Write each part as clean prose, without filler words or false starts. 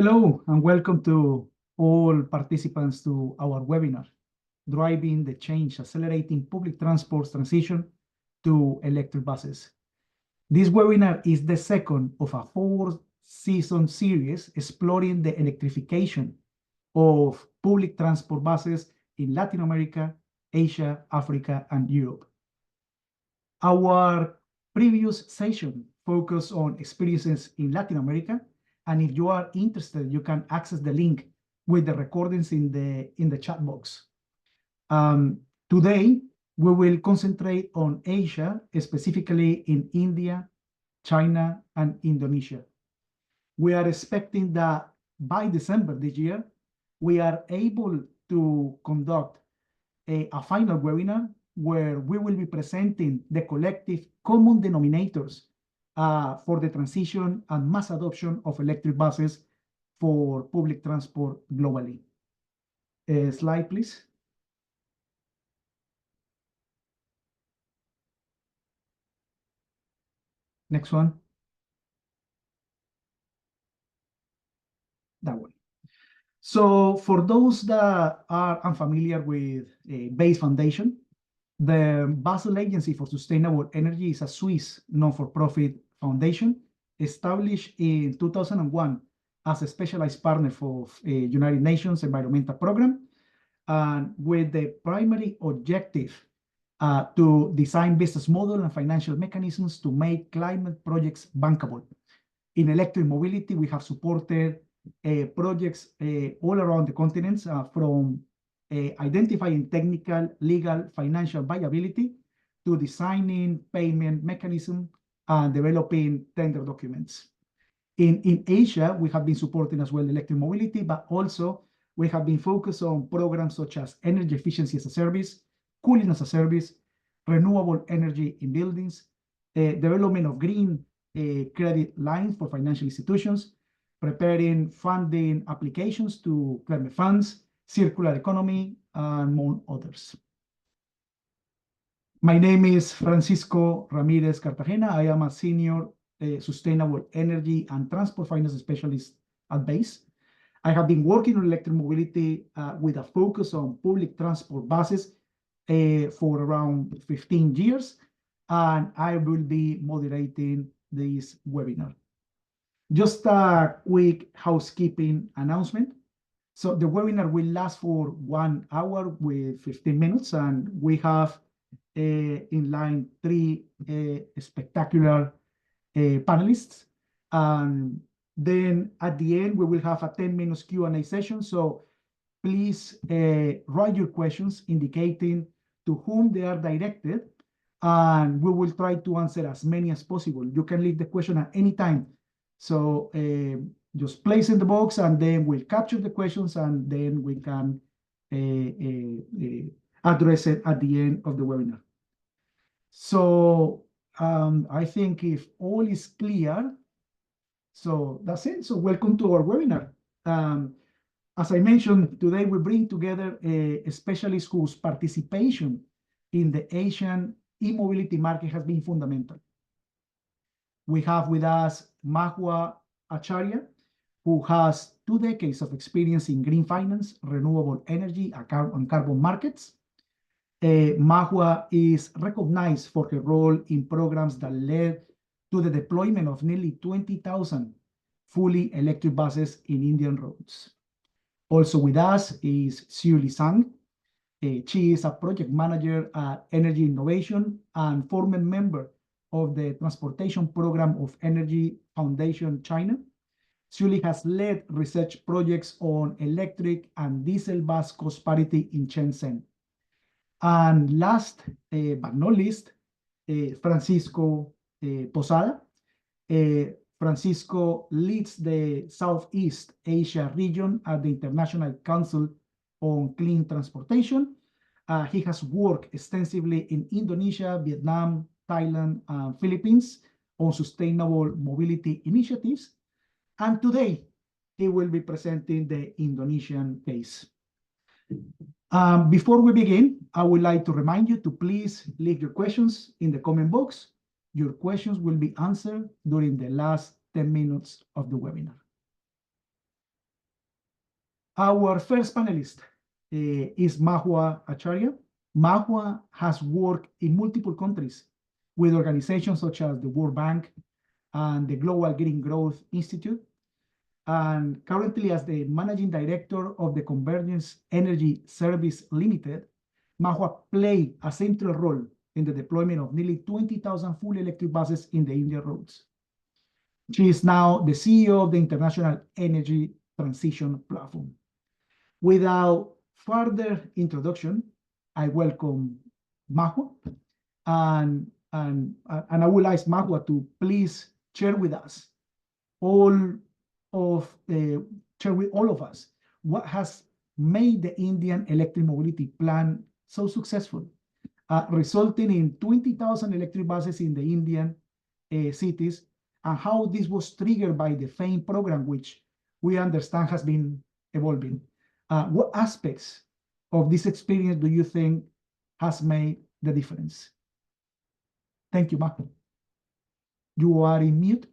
Hello, and welcome to all participants to our webinar, Driving the Change, Accelerating Public Transport's Transition to Electric Buses. This webinar is the second of a four-season series exploring the electrification of public transport buses in Latin America, Asia, Africa, and Europe. Our previous session focused on experiences in Latin America, and if you are interested, you can access the link with the recordings in the chat box. Today, we will concentrate on Asia, specifically in India, China, and Indonesia. We are expecting that by December this year, we are able to conduct a final webinar where we will be presenting the collective common denominators for the transition and mass adoption of electric buses for public transport globally. Slide, please. Next one. That one. So for those that are unfamiliar with BASE Foundation, the Basel Agency for Sustainable Energy is a Swiss non-for-profit foundation established in 2001 as a specialized partner for United Nations Environmental Program, and with the primary objective to design business model and financial mechanisms to make climate projects bankable. In electric mobility, we have supported projects all around the continents, from identifying technical, legal, financial viability to designing payment mechanism and developing tender documents. In Asia, we have been supporting as well electric mobility, but also we have been focused on programs such as energy efficiency as a service, cooling as a service, renewable energy in buildings, development of green credit lines for financial institutions, preparing funding applications to climate funds, circular economy, and among others. My name is Francisco Ramirez Cartagena. I am a senior sustainable energy and transport finance specialist at BASE. I have been working on electric mobility with a focus on public transport buses for around 15 years, and I will be moderating this webinar. Just a quick housekeeping announcement. So the webinar will last for 1 hour with 15 minutes, and we have in line 3 spectacular panelists. And then at the end, we will have a 10 minutes Q&A session. So please write your questions indicating to whom they are directed, and we will try to answer as many as possible. You can leave the question at any time. So just place in the box, and then we'll capture the questions, and then we can address it at the end of the webinar. So I think if all is clear, so that's it. So welcome to our webinar. As I mentioned, today we bring together a specialist whose participation in the Asian e-mobility market has been fundamental. We have with us Mahua Acharya, who has 2 decades of experience in green finance, renewable energy, and carbon markets. Mahua is recognized for her role in programs that led to the deployment of nearly 20,000 fully electric buses in Indian roads. Also with us is Xiuli Zhang. She is a project manager at Energy Innovation and former member of the Transportation Program of Energy Foundation China. Xiuli has led research projects on electric and diesel bus cost parity in Shenzhen. And last but not least, Francisco Posada. Francisco leads the Southeast Asia region at the International Council on Clean Transportation. He has worked extensively in Indonesia, Vietnam, Thailand, and Philippines on sustainable mobility initiatives. And today, he will be presenting the Indonesian case. Before we begin, I would like to remind you to please leave your questions in the comment box. Your questions will be answered during the last 10 minutes of the webinar. Our first panelist is Mahua Acharya. Mahua has worked in multiple countries with organizations such as the World Bank and the Global Green Growth Institute, and currently as the managing director of the Convergence Energy Service Limited, Mahua played a central role in the deployment of nearly 20,000 fully electric buses in the Indian roads. She is now the CEO of the International Energy Transition Platform. Without further introduction, I welcome Mahua, and I would like Mahua to please share with all of us what has made the Indian electric mobility plan so successful, resulting in 20,000 electric buses in the Indian cities, and how this was triggered by the FAME program, which we understand has been evolving. What aspects of this experience do you think has made the difference? Thank you, Mahua. You are in mute.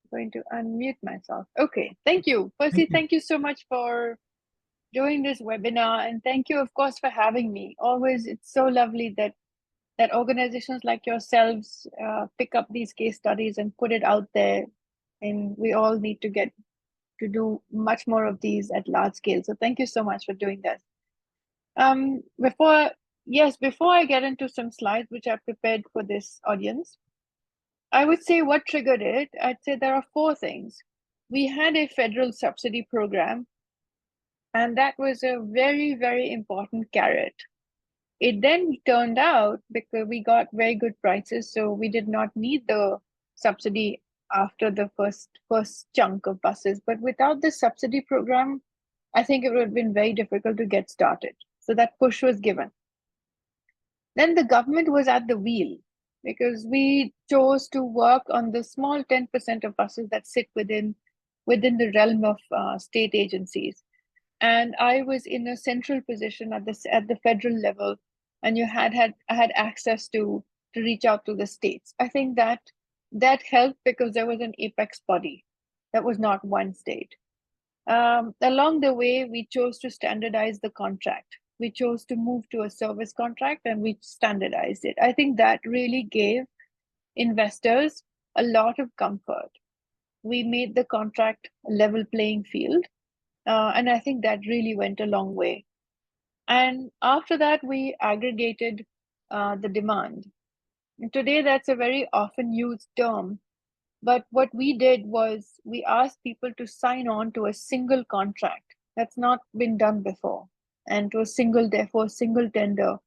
Going to unmute myself. Okay, thank you. Firstly, thank you so much for doing this webinar, and thank you, of course, for having me. Always, it's so lovely that organizations like yourselves pick up these case studies and put it out there, and we all need to get to do much more of these at large scale. So thank you so much for doing that. Before I get into some slides which I've prepared for this audience, I would say what triggered it, I'd say there are 4 things. We had a federal subsidy program, and that was a very, very important carrot. It then turned out, because we got very good prices, so we did not need the subsidy after the first chunk of buses. But without the subsidy program, I think it would have been very difficult to get started. So that push was given. Then the government was at the wheel, because we chose to work on the small 10% of buses that sit within the realm of state agencies. And I was in a central position at the federal level, and I had access to reach out to the states. I think that helped, because there was an apex body that was not one state. Along the way, we chose to standardize the contract. We chose to move to a service contract, and we standardized it. I think that really gave investors a lot of comfort. We made the contract a level playing field, and I think that really went a long way. And after that, we aggregated the demand. And today, that's a very often used term. But what we did was we asked people to sign on to a single contract. That's not been done before. And to therefore, a single tender.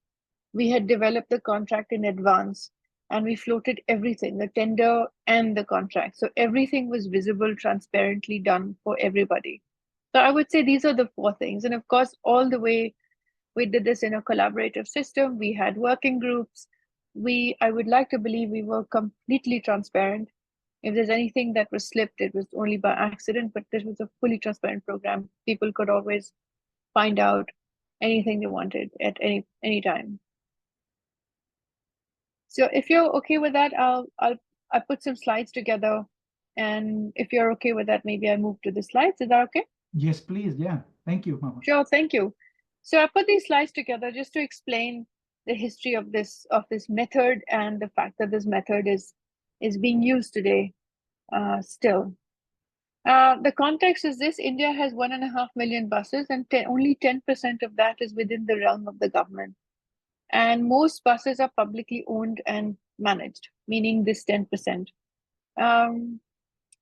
We had developed the contract in advance, and we floated everything, the tender and the contract. So everything was visible, transparently done for everybody. So I would say these are the 4 things. And of course, all the way, we did this in a collaborative system. We had working groups. I would like to believe we were completely transparent. If there's anything that was slipped, it was only by accident, but this was a fully transparent program. People could always find out anything they wanted at any time. So if you're okay with that, I'll put some slides together, and if you're okay with that, maybe I move to the slides. Is that okay? Yes, please. Yeah. Thank you, Mahua. Sure. Thank you. So I put these slides together just to explain the history of this method, and the fact that this method is being used today still. The context is this: India has 1.5 million buses, and only 10% of that is within the realm of the government. And most buses are publicly owned and managed, meaning this 10%.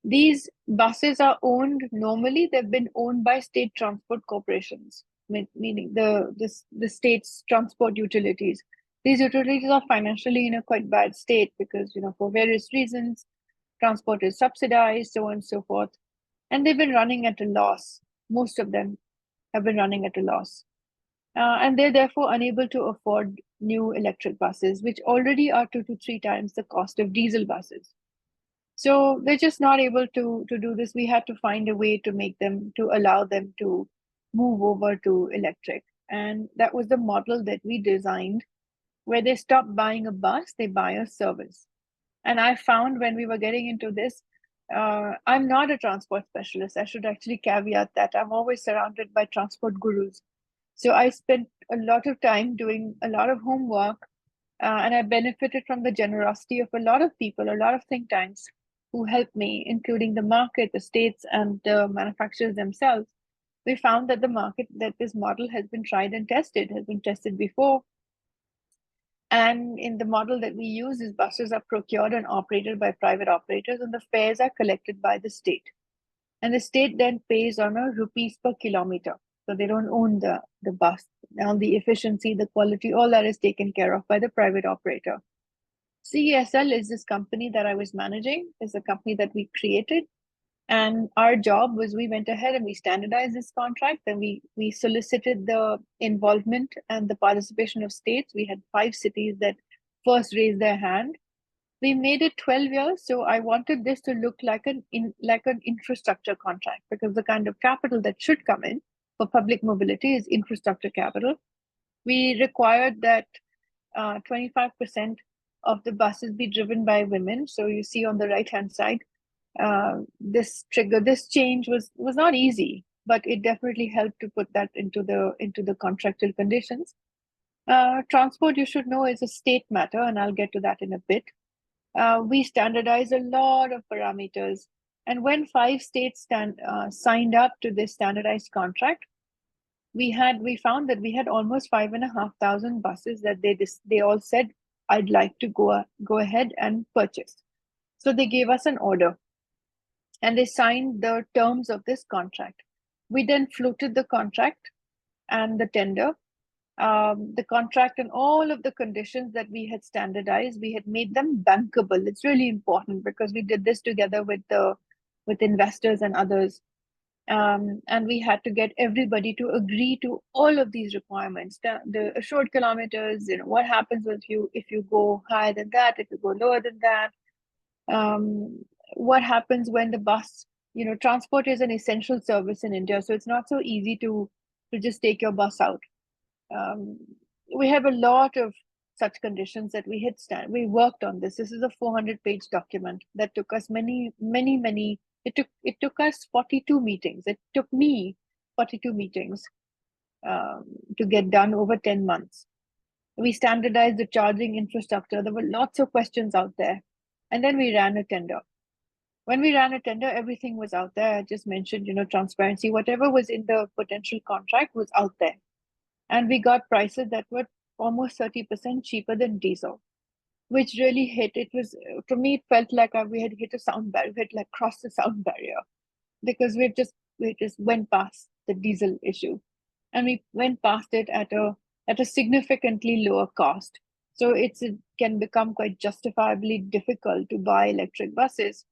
These buses are owned, normally they've been owned by state transport corporations, meaning the state's transport utilities. These utilities are financially in a quite bad state, because, for various reasons, transport is subsidized, so on and so forth. And they've been running at a loss. Most of them have been running at a loss. And they're therefore unable to afford new electric buses, which already are 2 to 3 times the cost of diesel buses. So they're just not able to do this. We had to find a way to allow them to move over to electric. And that was the model that we designed, where they stop buying a bus, they buy a service. And I found when we were getting into this, I'm not a transport specialist. I should actually caveat that. I'm always surrounded by transport gurus. So I spent a lot of time doing a lot of homework, and I benefited from the generosity of a lot of people, a lot of think tanks who helped me, including the market, the states, and the manufacturers themselves. We found that the market, that this model has been tried and tested, has been tested before. And in the model that we use, these buses are procured and operated by private operators, and the fares are collected by the state. And the state then pays on a rupees per kilometer. So they don't own the bus. Now the efficiency, the quality, all that is taken care of by the private operator. CESL is this company that I was managing, is a company that we created. And our job was, we went ahead and we standardized this contract, and we solicited the involvement and the participation of states. We had 5 cities that first raised their hand. We made it 12 years, so I wanted this to look like an infrastructure contract, because the kind of capital that should come in for public mobility is infrastructure capital. We required that 25% of the buses be driven by women. So you see on the right hand side, this change was not easy, but it definitely helped to put that into the contractual conditions. Transport, you should know, is a state matter, and I'll get to that in a bit. We standardized a lot of parameters, and when 5 states signed up to this standardized contract, we found that we had almost 5,500 buses that they all said, I'd like to go ahead and purchase. So they gave us an order, and they signed the terms of this contract. We then floated the contract and the tender. The contract and all of the conditions that we had standardized, we had made them bankable. It's really important, because we did this together with investors and others. And we had to get everybody to agree to all of these requirements. The assured kilometers, what happens if you go higher than that, if you go lower than that. What happens when the bus, transport is an essential service in India, so it's not so easy to just take your bus out. We have a lot of such conditions that we worked on this. This is a 400-page document that took us many. It took us 42 meetings. It took me 42 meetings to get done over 10 months. We standardized the charging infrastructure. There were lots of questions out there. And then we ran a tender. When we ran a tender, everything was out there. I just mentioned, transparency. Whatever was in the potential contract was out there. And we got prices that were almost 30% cheaper than diesel, which really hit. It was, for me, it felt like we had hit a sound barrier. We had crossed the sound barrier, because we just went past the diesel issue, and we went past it at a significantly lower cost. So it can become quite justifiably difficult to buy electric buses,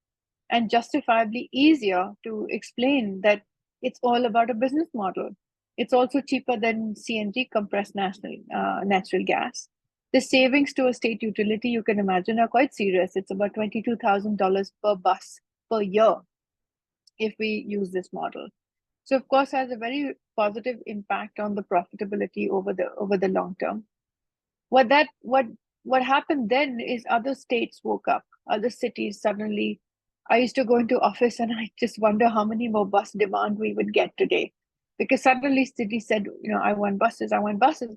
and justifiably easier to explain that it's all about a business model. It's also cheaper than CNG, compressed natural gas. The savings to a state utility, you can imagine, are quite serious. It's about $22,000 per bus per year if we use this model. So of course, has a very positive impact on the profitability over the long term. What happened then is other states woke up, other cities suddenly. I used to go into office and I just wonder how many more bus demand we would get today, because suddenly cities said, I want buses,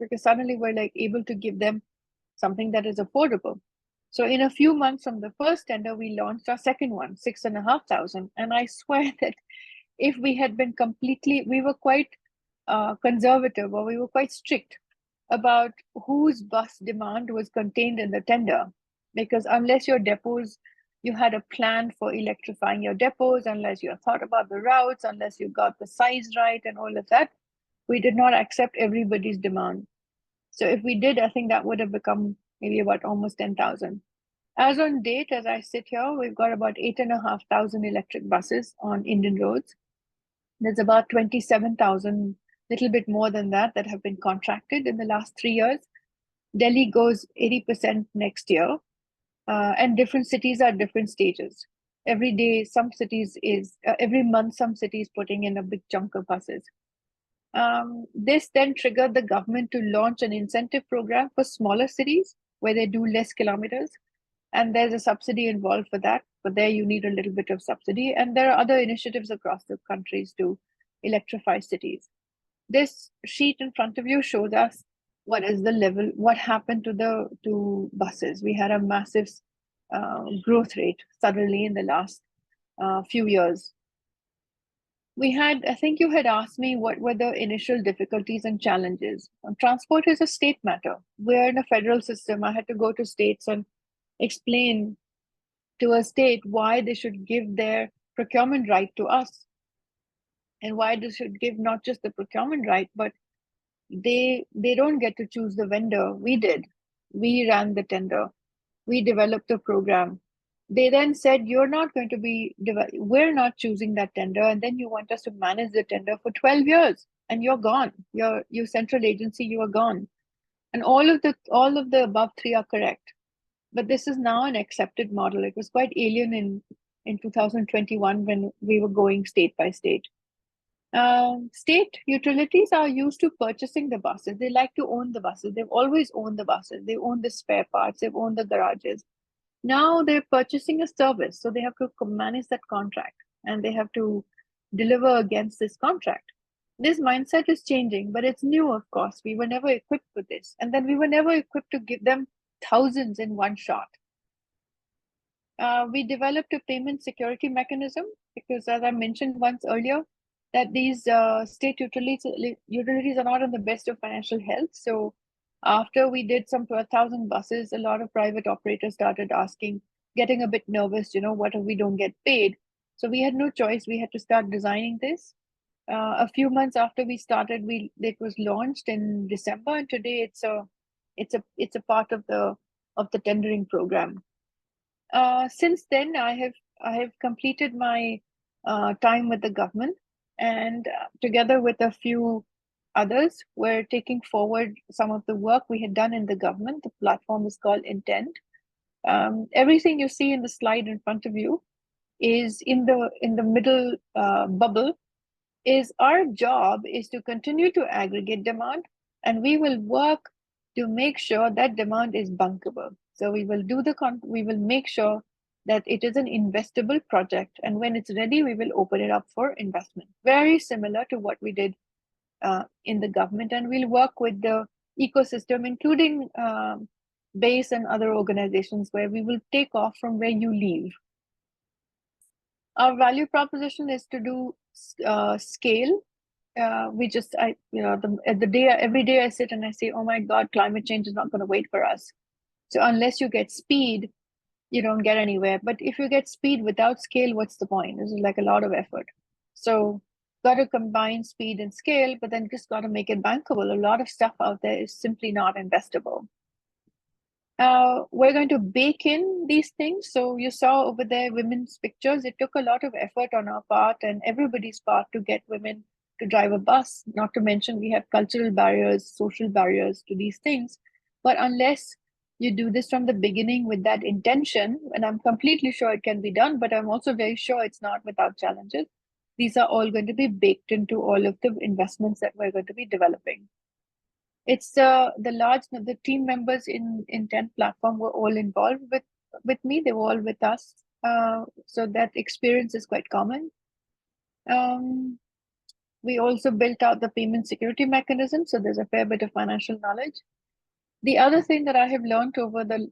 because suddenly we're able to give them something that is affordable. So in a few months from the first tender, we launched our second one, 6,500. And I swear that if we had been we were quite conservative, or we were quite strict about whose bus demand was contained in the tender, because unless your depots, you had a plan for electrifying your depots, unless you thought about the routes, unless you got the size right and all of that, we did not accept everybody's demand. So if we did, I think that would have become maybe about almost 10,000. As on date, as I sit here, we've got about 8,500 electric buses on Indian roads. There's about 27,000, little bit more than that have been contracted in the last 3 years. Delhi goes 80% next year, and different cities are different stages. Every month, some cities putting in a big chunk of buses. This then triggered the government to launch an incentive program for smaller cities where they do less kilometers. And there's a subsidy involved for that. but there you need a little bit of subsidy. And there are other initiatives across the countries to electrify cities. This sheet in front of you shows us what is the level, what happened to buses. We had a massive growth rate suddenly in the last few years. We had, I think you had asked me what were the initial difficulties and challenges. Transport is a state matter. We're in a federal system. I had to go to states and explain to a state why they should give their procurement right to us, and why they should give not just the procurement right, but they don't get to choose the vendor. We did. We ran the tender. We developed a program. They then said, you're not going to be, we're not choosing that tender. And then you want us to manage the tender for 12 years and you're gone. You central agency, you are gone. And all of the above three are correct. But this is now an accepted model. It was quite alien in 2021 when we were going state by state. State utilities are used to purchasing the buses. They like to own the buses. They've always owned the buses. They own the spare parts. They've owned the garages. Now they're purchasing a service, so they have to manage that contract and they have to deliver against this contract. This mindset is changing, but it's new, of course. We were never equipped with this. And then we were never equipped to give them thousands in one shot. We developed a payment security mechanism because, as I mentioned once earlier, that these state utilities are not in the best of financial health. So after we did some 1,000 buses, a lot of private operators started getting a bit nervous, what if we don't get paid? So we had no choice. We had to start designing this. A few months after we started, it was launched in December, and today it's a part of the tendering program. Since then, I have completed my time with the government, and together with a few others, we're taking forward some of the work we had done in the government. The platform is called Intent. Everything you see in the slide in front of you is in the middle bubble. Is our job is to continue to aggregate demand, and we will work to make sure that demand is bankable. So we will we will make sure that it is an investable project, and when it's ready, we will open it up for investment. Very similar to what we did in the government, and we'll work with the ecosystem, including BASE and other organizations, where we will take off from where you leave. Our value proposition is to do scale. Every day I sit and I say, oh my God, climate change is not going to wait for us. So unless you get speed, you don't get anywhere. But if you get speed without scale, what's the point? This is like a lot of effort. So got to combine speed and scale, but then just got to make it bankable. A lot of stuff out there is simply not investable. We're going to bake in these things. So you saw over there women's pictures. It took a lot of effort on our part and everybody's part to get women to drive a bus. Not to mention we have cultural barriers, social barriers to these things. But unless you do this from the beginning with that intention, and I'm completely sure it can be done, but I'm also very sure it's not without challenges. These are all going to be baked into all of the investments that we're going to be developing. It's the team members in Intent platform were all involved with me. They were all with us. So that experience is quite common. We also built out the payment security mechanism. So there's a fair bit of financial knowledge. The other thing that I have learned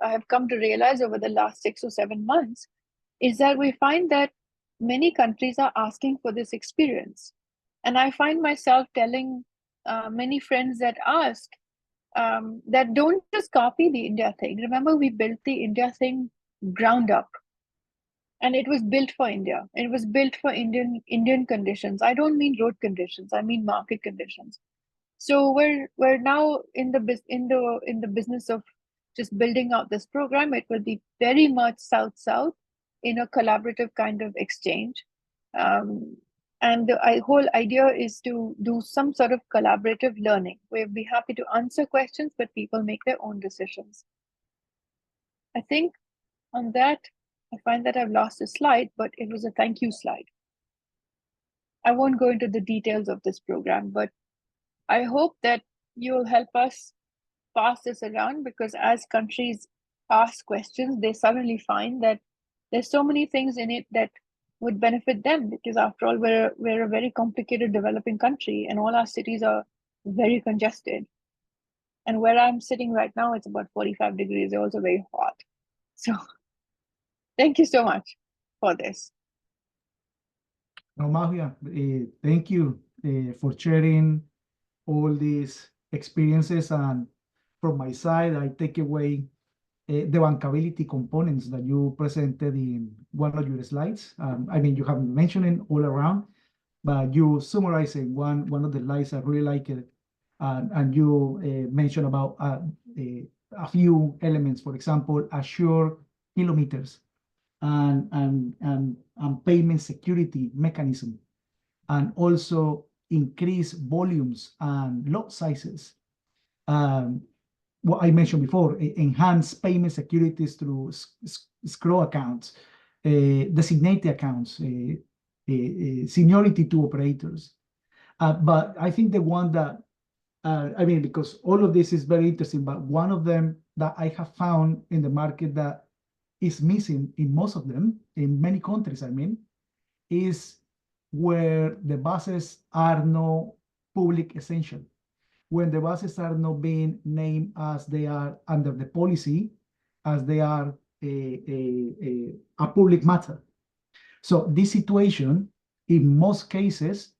I have come to realize over the last 6 or 7 months is that we find that many countries are asking for this experience. And I find myself telling many friends that ask that don't just copy the India thing. Remember, we built the India thing ground up, and it was built for India. It was built for Indian conditions. I don't mean road conditions. I mean market conditions. So we're now in the business of just building out this program. It will be very much south-south in a collaborative kind of exchange. And the whole idea is to do some sort of collaborative learning. We'll be happy to answer questions, but people make their own decisions. I think on that, I find that I've lost a slide, but it was a thank you slide. I won't go into the details of this program, but I hope that you'll help us pass this around, because as countries ask questions, they suddenly find that there's so many things in it that would benefit them, because after all, we're a very complicated developing country, and all our cities are very congested. And where I'm sitting right now, it's about 45 degrees. It's also very hot. So thank you so much for this. No, Mahia, thank you for sharing all these experiences. And from my side, I take away the bankability components that you presented in one of your slides. I mean, you have mentioned it all around, but you summarizing one of the slides, I really like it. And you mentioned about a few elements, for example, assure kilometers and payment security mechanism, and also increase volumes and lot sizes. What I mentioned before, enhance payment securities through escrow accounts, designated accounts, seniority to operators. But I think the one that, I mean, because all of this is very interesting, but one of them that I have found in the market that is missing in most of them, in many countries, I mean, is where the buses are no public essential. When the buses are not being named as they are under the policy, as they are a public matter. So this situation, in most cases,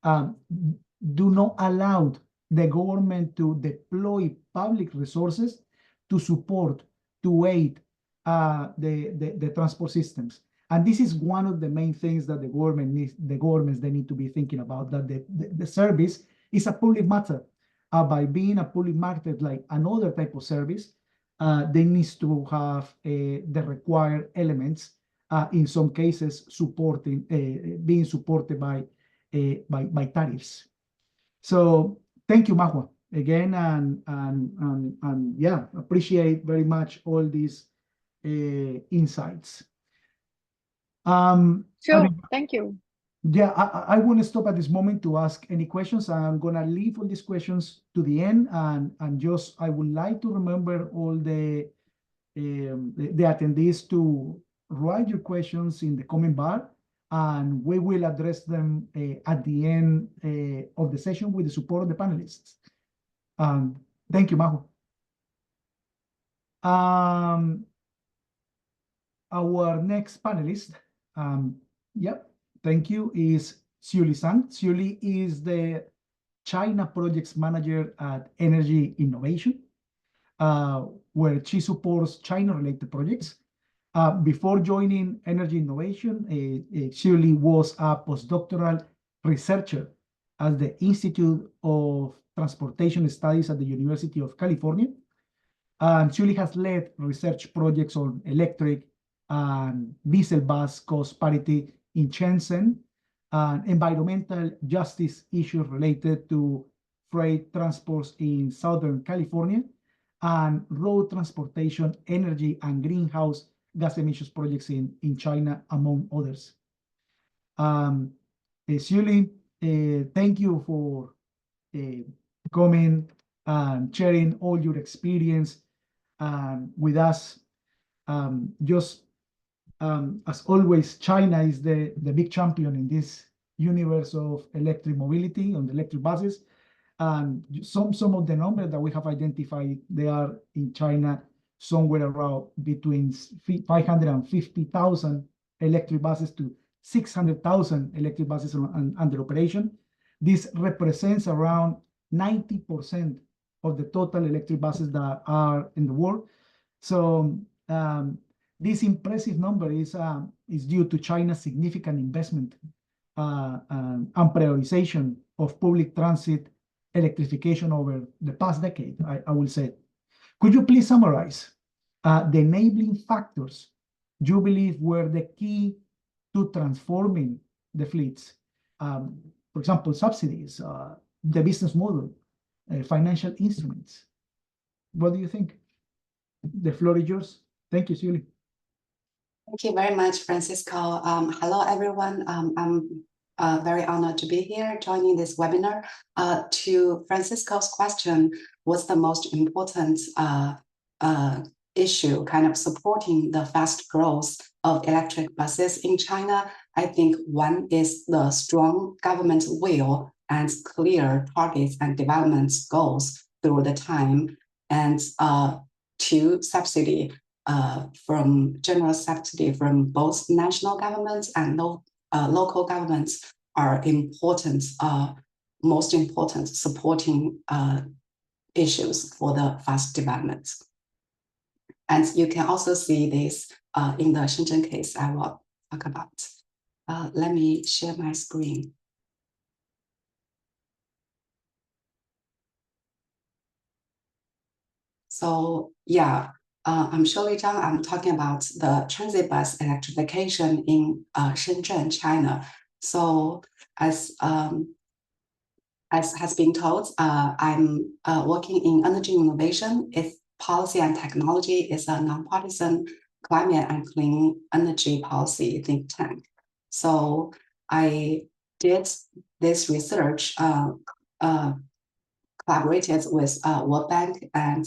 do not allow the government to deploy public resources to support, to aid the transport systems. And this is one of the main things that the governments they need to be thinking about, that the service is a public matter. By being a public market like another type of service, they need to have the required elements, in some cases supporting, being supported by tariffs. So thank you, Mahua, again, and yeah, appreciate very much all these insights. Sure, thank you. Yeah, I want to stop at this moment to ask any questions. I'm gonna leave all these questions to the end, and just I would like to remember all the attendees to write your questions in the comment bar, and we will address them at the end of the session with the support of the panelists. Thank you, Mahu. Our next panelist, yep, thank you, is Xiuli Zhang. Xiuli is the China Projects Manager at Energy Innovation, where she supports China-related projects. Before joining Energy Innovation, Xiuli was a postdoctoral researcher at the Institute of Transportation Studies at the University of California. And Xiuli has led research projects on electric and diesel bus cost parity in Shenzhen, and environmental justice issues related to freight transports in Southern California, and road transportation, energy, and greenhouse gas emissions projects in China, among others. Xiuli, thank you for coming and sharing all your experience with us. As always, China is the big champion in this universe of electric mobility on the electric buses. And some of the numbers that we have identified, they are in China somewhere around between 550,000 electric buses to 600,000 electric buses under operation. This represents around 90% of the total electric buses that are in the world. So this impressive number is due to China's significant investment and prioritization of public transit electrification over the past decade, I will say. Could you please summarize the enabling factors you believe were the key to transforming the fleets? For example, subsidies, the business model, financial instruments. What do you think? The floor is yours. Thank you, Xiuli. Thank you very much, Francisco. Hello, everyone. I'm very honored to be here joining this webinar. To Francisco's question, what's the most important issue kind of supporting the fast growth of electric buses in China, I think one is the strong government will and clear targets and development goals through the time, and two, subsidy from general subsidy from both national governments and local governments are important, most important supporting issues for the fast development. And you can also see this in the Shenzhen case I will talk about. Let me share my screen. So yeah, I'm Shirley Zhang. I'm talking about the transit bus electrification in Shenzhen, China. So as has been told, I'm working in energy innovation. Its policy and technology is a nonpartisan climate and clean energy policy think tank. So I did this research, collaborated with World Bank and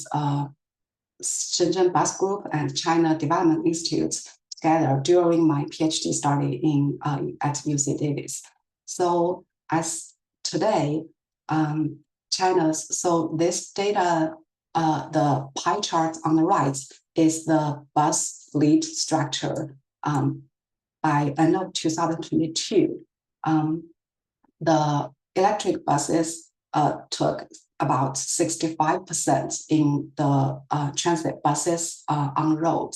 Shenzhen Bus Group and China Development Institute together during my PhD study in at UC Davis. So as today, so this data, the pie chart on the right is the bus fleet structure by end of 2022. The electric buses took about 65% in the transit buses on the road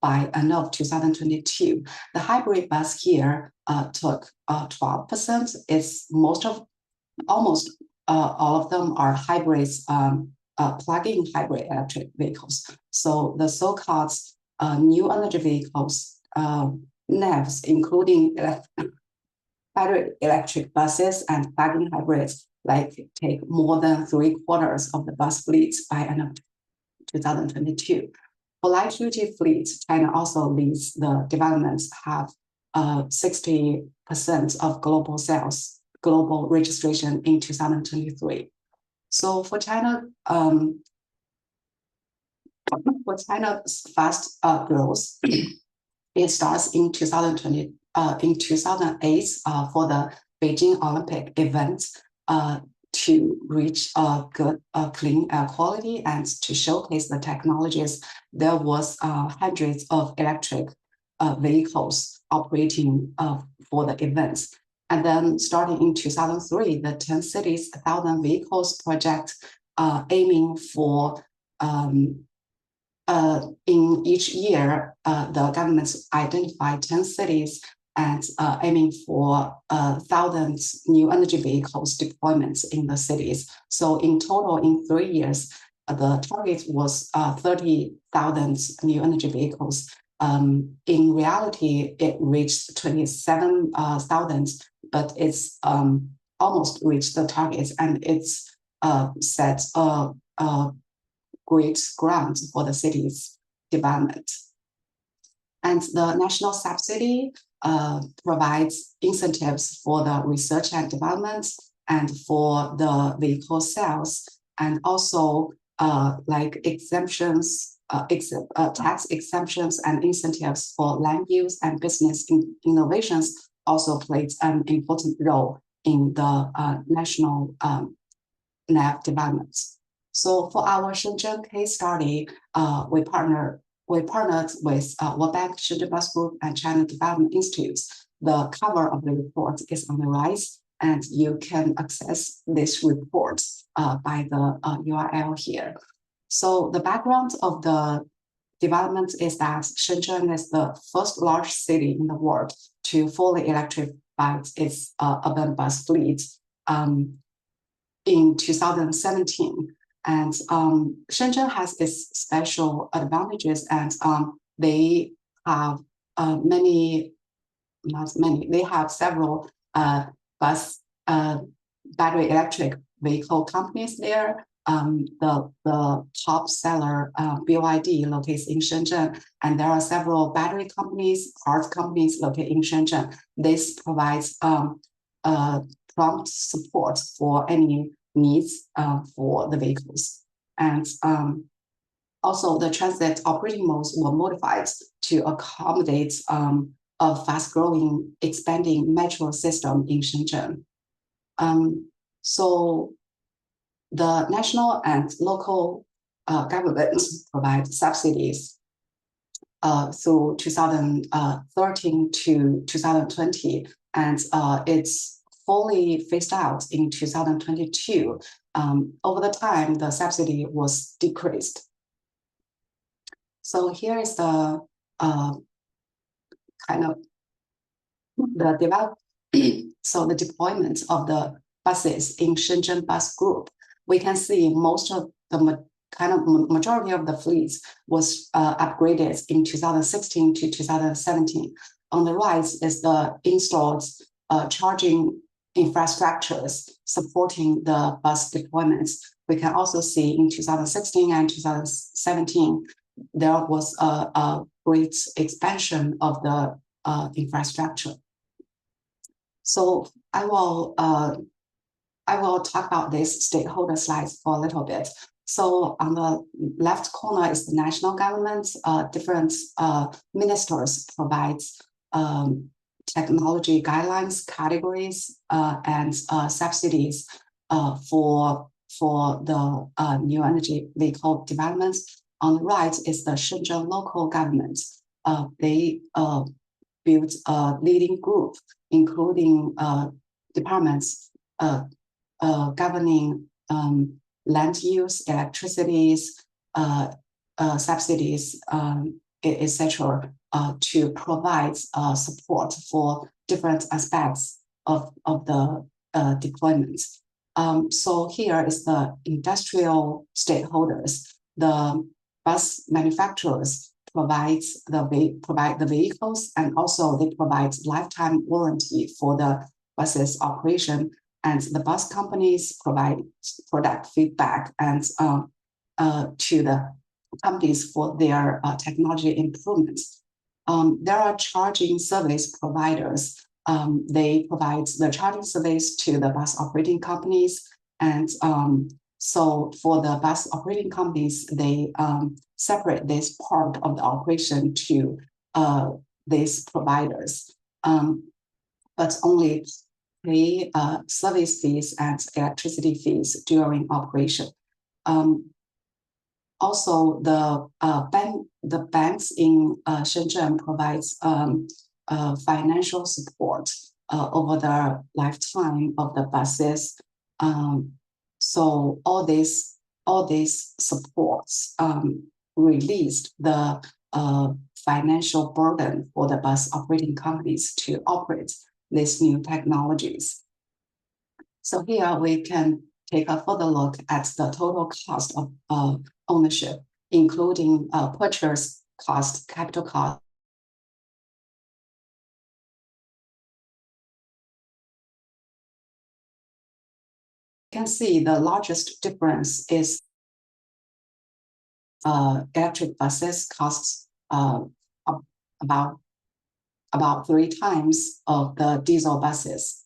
by end of 2022. The hybrid bus here took 12%. It's almost all of them are hybrids, plug-in hybrid electric vehicles. So the so-called new energy vehicles, NEVs, including battery electric buses and plug-in hybrids, take more than 3/4 of the bus fleets by end of 2022. For light-duty fleets, China also leads the developments, have 60% of global sales, global registration in 2023. So for China, China's fast growth, it starts in 2020. In 2008, for the Beijing Olympic event, to reach a good clean air quality and to showcase the technologies, there was hundreds of electric vehicles operating for the events. And then starting in 2003, the 10 cities, 1,000 vehicles project aiming for in each year, the governments identify 10 cities and aiming for 1,000 new energy vehicles deployments in the cities. So in total, in 3 years, the target was 30,000 new energy vehicles. In reality, it reached 27,000, but it's almost reached the targets, and it's set a great ground for the city's development. And the national subsidy provides incentives for the research and development and for the vehicle sales, and also exemptions, tax exemptions and incentives for land use and business innovations also played an important role in the national NEV developments. So for our Shenzhen case study, we partnered with World Bank, Shenzhen Bus Group, and China Development Institute. The cover of the report is on the right, and you can access this report by the URL here. So the background of the development is that Shenzhen is the first large city in the world to fully electrify its urban bus fleet in 2017. And Shenzhen has its special advantages, and they have they have several battery electric vehicle companies there. The top seller, BYD, located in Shenzhen, and there are several battery companies, parts companies located in Shenzhen. This provides prompt support for any needs for the vehicles. And Also, the transit operating modes were modified to accommodate a fast-growing, expanding metro system in Shenzhen. So the national and local governments provide subsidies through 2013 to 2020, and it's fully phased out in 2022. Over the time, the subsidy was decreased. So here is the kind of the so the deployment of the buses in Shenzhen Bus Group. We can see most of the majority of the fleets was upgraded in 2016 to 2017. On the right is the installed charging infrastructures supporting the bus deployments. We can also see in 2016 and 2017, there was a great expansion of the infrastructure. So I will talk about this stakeholder slides for a little bit. So on the left corner is the national government. Different ministers provide technology guidelines, categories, and subsidies for the new energy vehicle developments. On the right is the Shenzhen local government. They built a leading group, including departments governing land use, electricities, subsidies, etc., to provide support for different aspects of the deployments. So here is the industrial stakeholders. The bus manufacturers provide the vehicles, and also they provide lifetime warranty for the buses operation. And the bus companies provide product feedback and to the companies for their technology improvements. There are charging service providers. They provide the charging service to the bus operating companies. And so for the bus operating companies, they separate this part of the operation to these providers, but only pay service fees and electricity fees during operation. Also, the banks in Shenzhen provides financial support over the lifetime of the buses. So all these supports released the financial burden for the bus operating companies to operate these new technologies. So here we can take a further look at the total cost of ownership, including purchase cost, capital cost. You can see the largest difference is electric buses costs about 3 times of the diesel buses.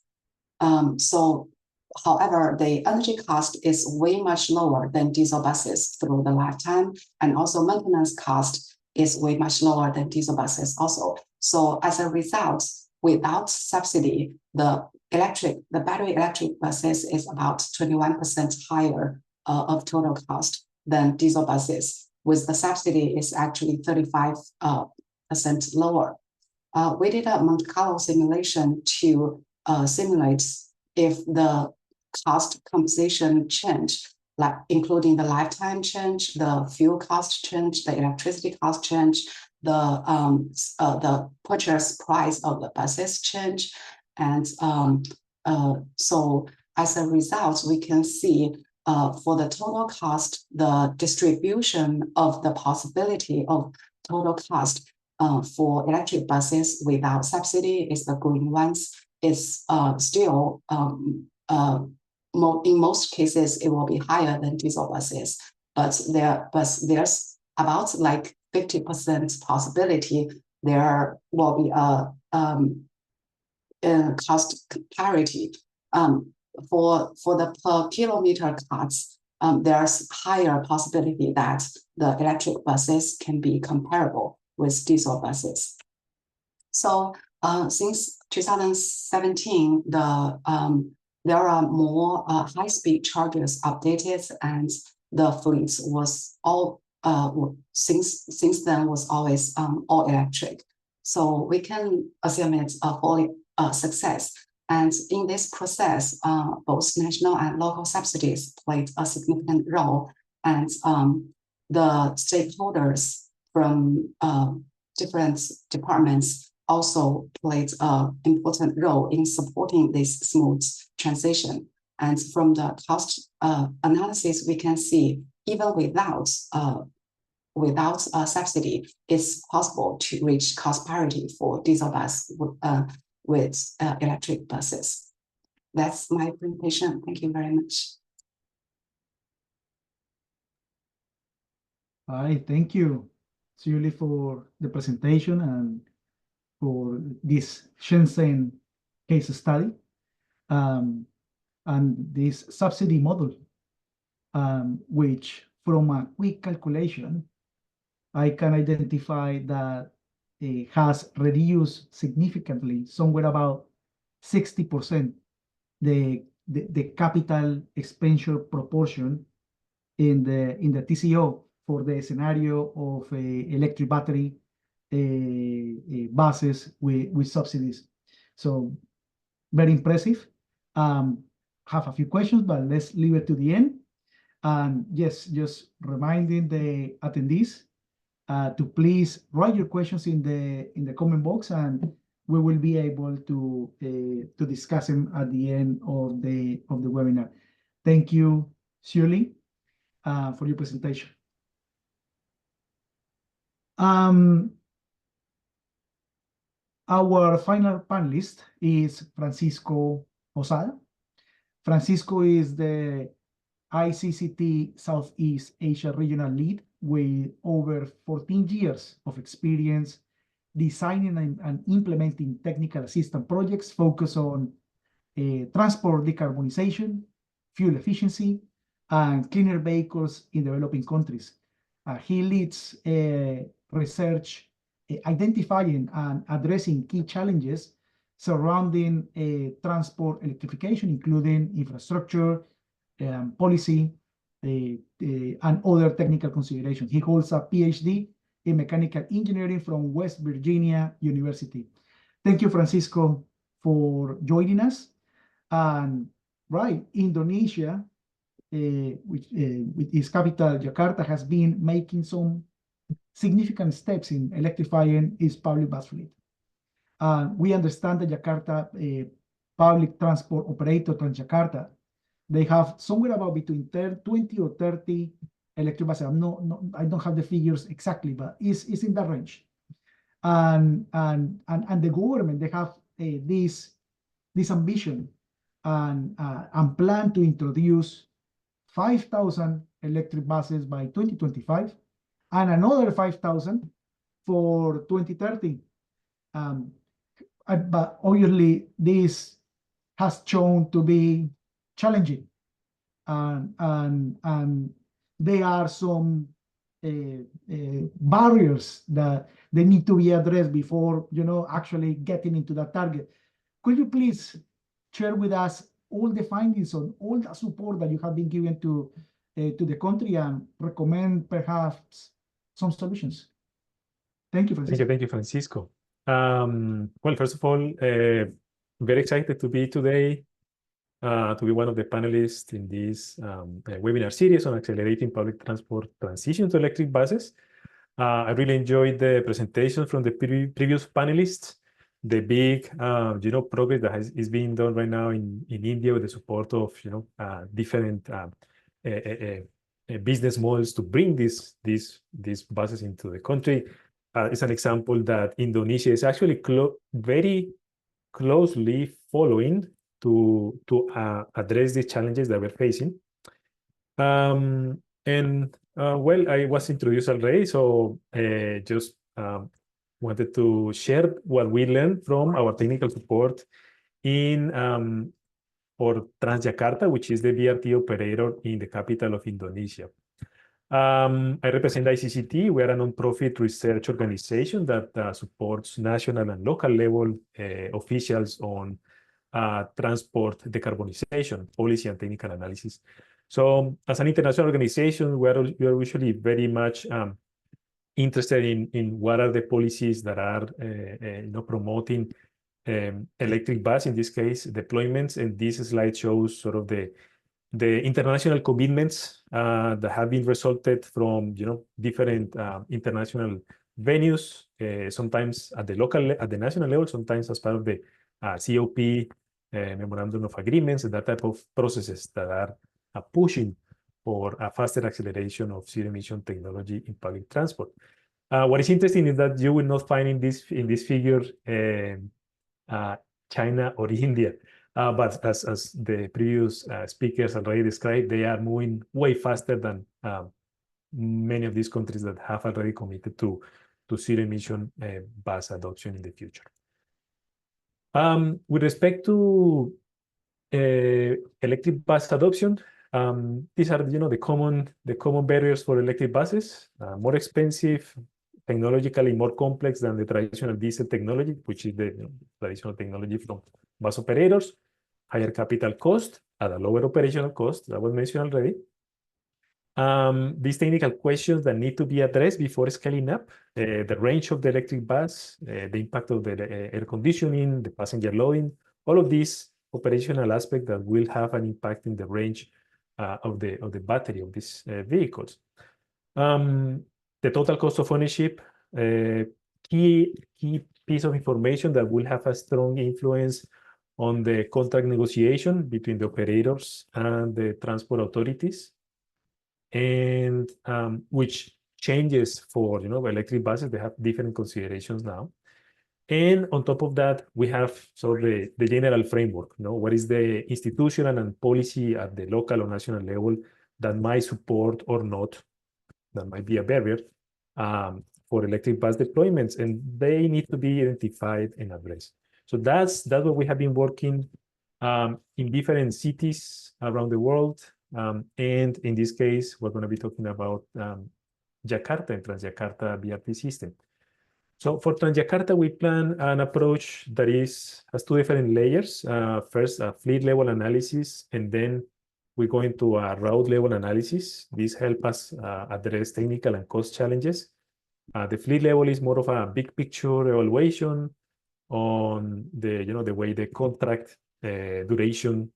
However, the energy cost is way much lower than diesel buses through the lifetime, and also maintenance cost is way much lower than diesel buses also. So as a result, without subsidy, the battery electric buses is about 21% higher of total cost than diesel buses. With the subsidy, it's actually 35% lower. We did a Monte Carlo simulation to simulate if the cost composition change, like including the lifetime change, the fuel cost change, the electricity cost change, the purchase price of the buses change. And so as a result, we can see for the total cost, the distribution of the possibility of total cost for electric buses without subsidy is the green ones. Is still in most cases it will be higher than diesel buses, but there's about like 50% possibility there will be a cost parity. For the per kilometer costs, there's higher possibility that the electric buses can be comparable with diesel buses. So since 2017, there are more high-speed chargers updated, and the fleets was all since then was always all electric. So we can assume it's a fully success. And in this process, both national and local subsidies played a significant role, and the stakeholders from different departments also played an important role in supporting this smooth transition. And from the cost analysis, we can see even without a subsidy, it's possible to reach cost parity for diesel bus with electric buses. That's my presentation. Thank you very much. Hi, thank you, Shirley, for the presentation and for this Shenzhen case study and this subsidy model, which from a quick calculation, I can identify that it has reduced significantly, somewhere about 60%, the capital expenditure proportion in the TCO for the scenario of electric battery buses with subsidies. So very impressive. Have a few questions, but let's leave it to the end. And yes, just reminding the attendees to please write your questions in the comment box, and we will be able to discuss them at the end of the webinar. Thank you, Shirley, for your presentation. Our final panelist is Francisco Posada. Francisco is the ICCT Southeast Asia Regional Lead with over 14 years of experience designing and implementing technical assistance projects focused on transport decarbonization, fuel efficiency, and cleaner vehicles in developing countries. He leads research identifying and addressing key challenges surrounding transport electrification, including infrastructure, policy, and other technical considerations. He holds a PhD in mechanical engineering from West Virginia University. Thank you, Francisco, for joining us. And right, Indonesia, with its capital, Jakarta, has been making some significant steps in electrifying its public bus fleet. We understand that Jakarta public transport operator, Transjakarta, they have somewhere about between 20 or 30 electric buses. I don't have the figures exactly, but it's in that range. And the government, they have this ambition and plan to introduce 5,000 electric buses by 2025 and another 5,000 for 2030. But obviously, this has shown to be challenging, and there are some barriers that they need to be addressed before actually getting into that target. Could you please share with us all the findings on all the support that you have been given to the country and recommend perhaps some solutions? Thank you, Francisco. Thank you, Francisco. Well, first of all, very excited to be today, to be one of the panelists in this webinar series on accelerating public transport transition to electric buses. I really enjoyed the presentation from the previous panelists, the big, progress that is being done right now in India with the support of, different business models to bring these buses into the country. It's an example that Indonesia is actually very closely following to address the challenges that we're facing. Well, I was introduced already, so just wanted to share what we learned from our technical support in or Transjakarta, which is the BRT operator in the capital of Indonesia. I represent ICCT. We are a nonprofit research organization that supports national and local level officials on transport decarbonization, policy and technical analysis. So as an international organization, we are usually very much interested in what are the policies that are promoting electric bus, in this case, deployments. And this slide shows sort of the international commitments that have been resulted from different international venues, sometimes at the national level, sometimes as part of the COP, memorandum of agreements, and that type of processes that are pushing for a faster acceleration of zero emission technology in public transport. What is interesting is that you will not find in this figure China or India. But as the previous speakers already described, they are moving way faster than many of these countries that have already committed to zero emission bus adoption in the future. With respect to electric bus adoption, these are the common barriers for electric buses: more expensive, technologically more complex than the traditional diesel technology, which is the traditional technology from bus operators, higher capital cost at a lower operational cost, that was mentioned already. These technical questions that need to be addressed before scaling up, the range of the electric bus, the impact of the air conditioning, the passenger loading, all of these operational aspects that will have an impact in the range of the battery of these vehicles. The total cost of ownership, key piece of information that will have a strong influence on the contract negotiation between the operators and the transport authorities, and which changes for electric buses. They have different considerations now. And on top of that, we have sort of the general framework. What is the institutional and policy at the local or national level that might support or not, that might be a barrier for electric bus deployments, and they need to be identified and addressed. So that's what we have been working in different cities around the world. And in this case, we're going to be talking about Jakarta and Transjakarta BRT system. So for Transjakarta, we plan an approach that has two different layers. First, a fleet level analysis, and then we go into a route level analysis. This helps us address technical and cost challenges. The fleet level is more of a big picture evaluation on the way the contract duration,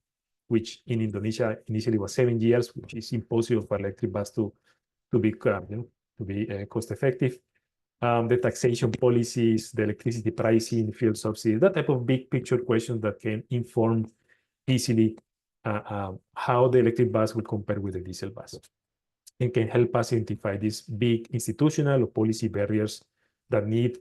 which in Indonesia initially was 7 years, which is impossible for electric bus to be cost effective. The taxation policies, the electricity pricing, fuel subsidies, that type of big picture questions that can inform easily how the electric bus will compare with the diesel bus, and can help us identify these big institutional or policy barriers that need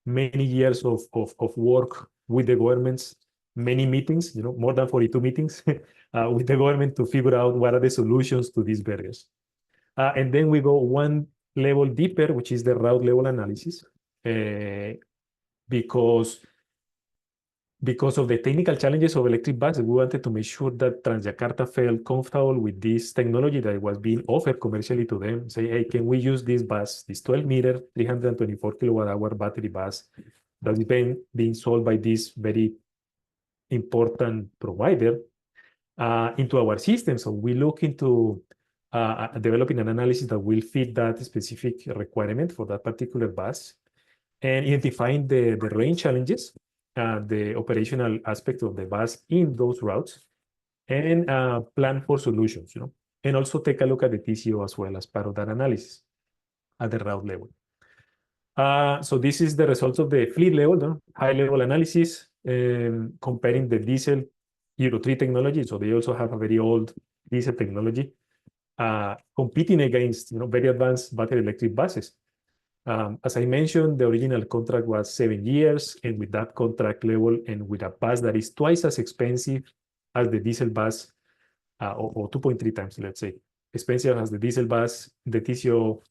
many years of work with the governments, many meetings, more than 42 meetings with the government to figure out what are the solutions to these barriers. And then we go one level deeper, which is the route level analysis, because of the technical challenges of electric buses. We wanted to make sure that Transjakarta felt comfortable with this technology that was being offered commercially to them. Say, hey, can we use this bus, this 12-meter, 324 kilowatt-hour battery bus that is being sold by this very important provider into our system? So we look into developing an analysis that will fit that specific requirement for that particular bus, and identifying the range challenges, the operational aspect of the bus in those routes, and plan for solutions, and also take a look at the TCO as well as part of that analysis at the route level. So this is the results of the fleet level, high level analysis, comparing the diesel Euro 3 technology. So they also have a very old diesel technology, competing against very advanced battery electric buses. As I mentioned, the original contract was 7 years, and with that contract level and with a bus that is twice as expensive as the diesel bus, or 2.3 times, let's say, expensive as the diesel bus, the TCO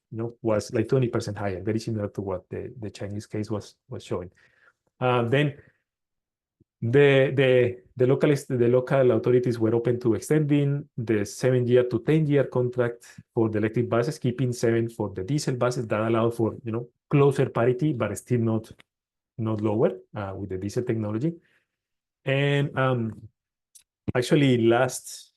was like 20% higher, very similar to what the Chinese case was showing. Then The local authorities were open to extending the 7-year to 10-year contract for the electric buses, keeping 7 for the diesel buses. That allowed for closer parity, but still not lower with the diesel technology. And actually, last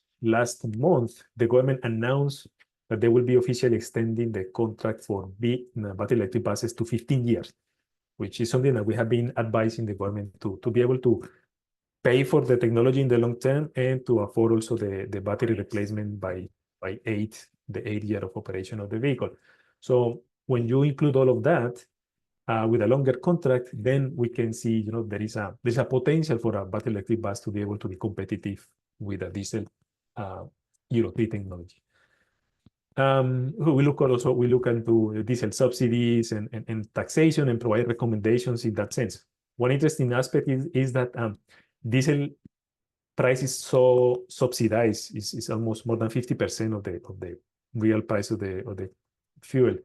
month, the government announced that they will be officially extending the contract for battery electric buses to 15 years, which is something that we have been advising the government to be able to pay for the technology in the long term and to afford also the battery replacement by the 8 year of operation of the vehicle. So when you include all of that with a longer contract, then we can see there's a potential for a battery electric bus to be able to be competitive with a diesel Euro 3 technology. We look into diesel subsidies and taxation and provide recommendations in that sense. One interesting aspect is that diesel price is so subsidized, is almost more than 50% of the real price of the fuel,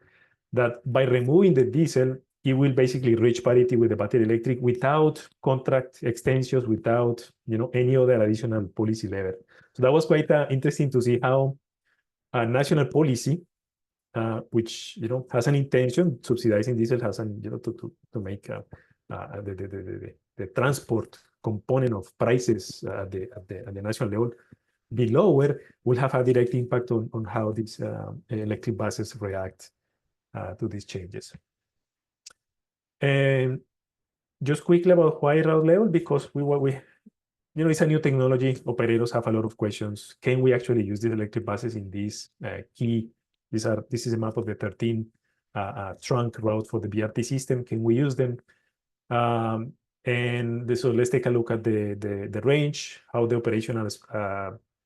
that by removing the diesel, it will basically reach parity with the battery electric without contract extensions, without any other additional policy lever. So that was quite interesting to see how a national policy, which has an intention subsidizing diesel, has an to make the transport component of prices at the national level be lower, will have a direct impact on how these electric buses react to these changes. And just quickly about why route level, because it's a new technology. Operators have a lot of questions. Can we actually use these electric buses in these key? This is a map of the 13 trunk route for the BRT system. Can we use them? So let's take a look at the range, how the operational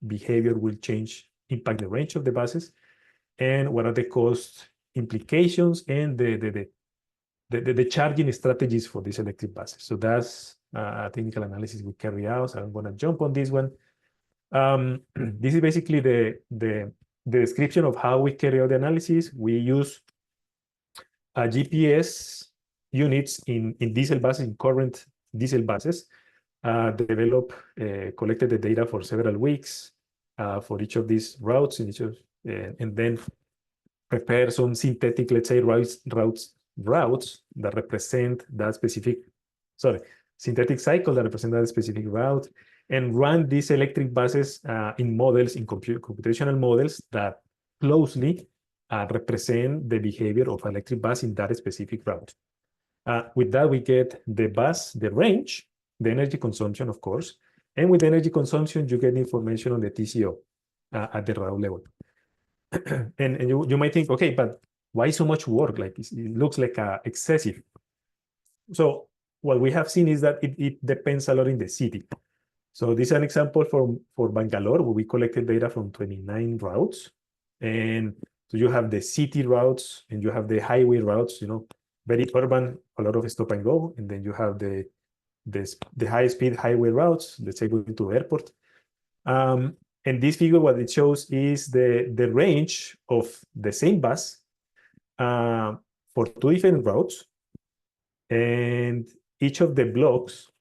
behavior will impact the range of the buses, and what are the cost implications and the charging strategies for these electric buses. So that's a technical analysis we carry out. So I'm going to jump on this one. This is basically the description of how we carry out the analysis. We use GPS units in diesel buses, in current diesel buses, collected the data for several weeks for each of these routes, and then prepare some synthetic, let's say, routes that represent that specific, synthetic cycle that represent that specific route, and run these electric buses in models, in computational models that closely represent the behavior of an electric bus in that specific route. With that, we get the bus, the range, the energy consumption, of course, and with energy consumption, you get information on the TCO at the route level. and you might think, okay, but why so much work? Like it looks like excessive. So what we have seen is that it depends a lot in the city. So this is an example for Bangalore, where we collected data from 29 routes. And so you have the city routes and you have the highway routes, very urban, a lot of stop and go. And then you have the high-speed highway routes, let's say going to the airport. And this figure, what it shows is the range of the same bus for 2 different routes. And each of the blocks,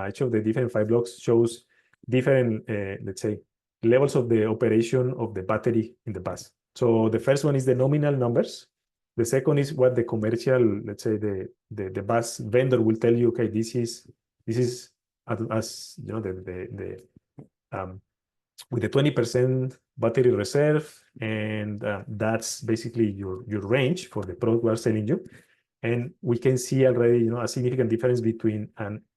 each of the different 5 blocks shows different, let's say, levels of the operation of the battery in the bus. So the first one is the nominal numbers. The second is what the commercial, let's say, the bus vendor will tell you, okay, this is as with the 20% battery reserve, and that's basically your range for the product we're selling you. And we can see already, a significant difference between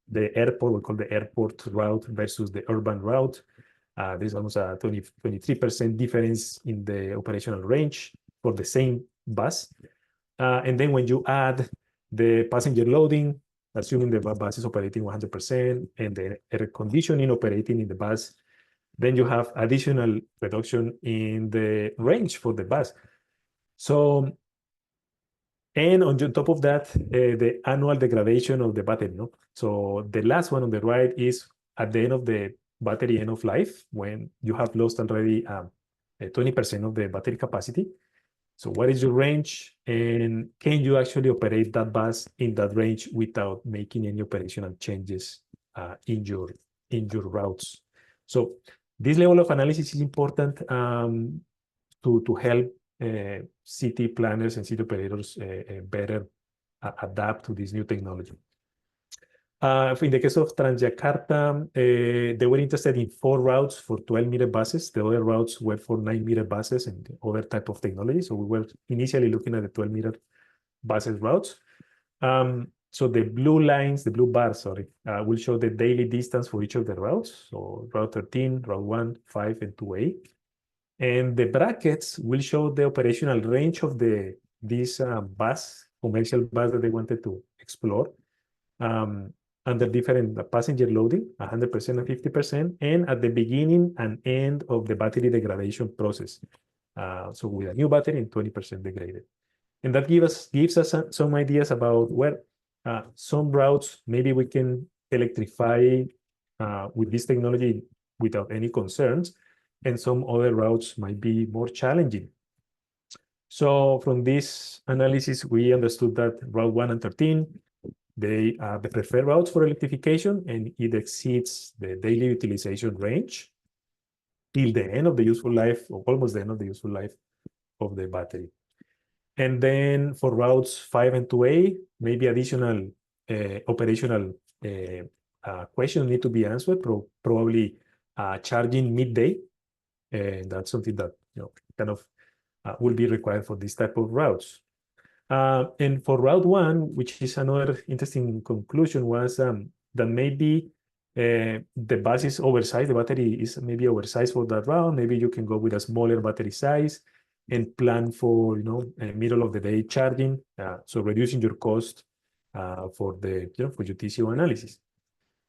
the airport, we call the airport route versus the urban route. There's almost a 23% difference in the operational range for the same bus. And then when you add the passenger loading, assuming the bus is operating 100%, and the air conditioning operating in the bus, then you have additional reduction in the range for the bus. So, and on top of that, the annual degradation of the battery. So the last one on the right is at the end of the battery end of life, when you have lost already 20% of the battery capacity. So what is your range, and can you actually operate that bus in that range without making any operational changes in your routes. So this level of analysis is important to help city planners and city operators better adapt to this new technology. In the case of Transjakarta, they were interested in 4 routes for 12-meter buses. The other routes were for 9-meter buses and other type of technology. So we were initially looking at the 12-meter buses routes. So the blue lines, the blue bars, sorry, will show the daily distance for each of the routes. So Route 13, Route 1, 5, and 2A. And the brackets will show the operational range of this commercial bus that they wanted to explore. Under different passenger loading, 100% and 50%, and at the beginning and end of the battery degradation process. So with a new battery and 20% degraded. And that gives us some ideas about where some routes maybe we can electrify with this technology without any concerns, and some other routes might be more challenging. So from this analysis, we understood that Route 1 and 13, they are the preferred routes for electrification, and it exceeds the daily utilization range till the end of the useful life, or almost the end of the useful life of the battery. And then for routes 5 and 2A, maybe additional operational questions need to be answered, probably charging midday. And that's something that kind of will be required for this type of routes. And for Route 1, which is another interesting conclusion, was that maybe the bus is oversized, the battery is maybe oversized for that route. Maybe you can go with a smaller battery size and plan for middle of the day charging, so reducing your cost for the for your TCO analysis.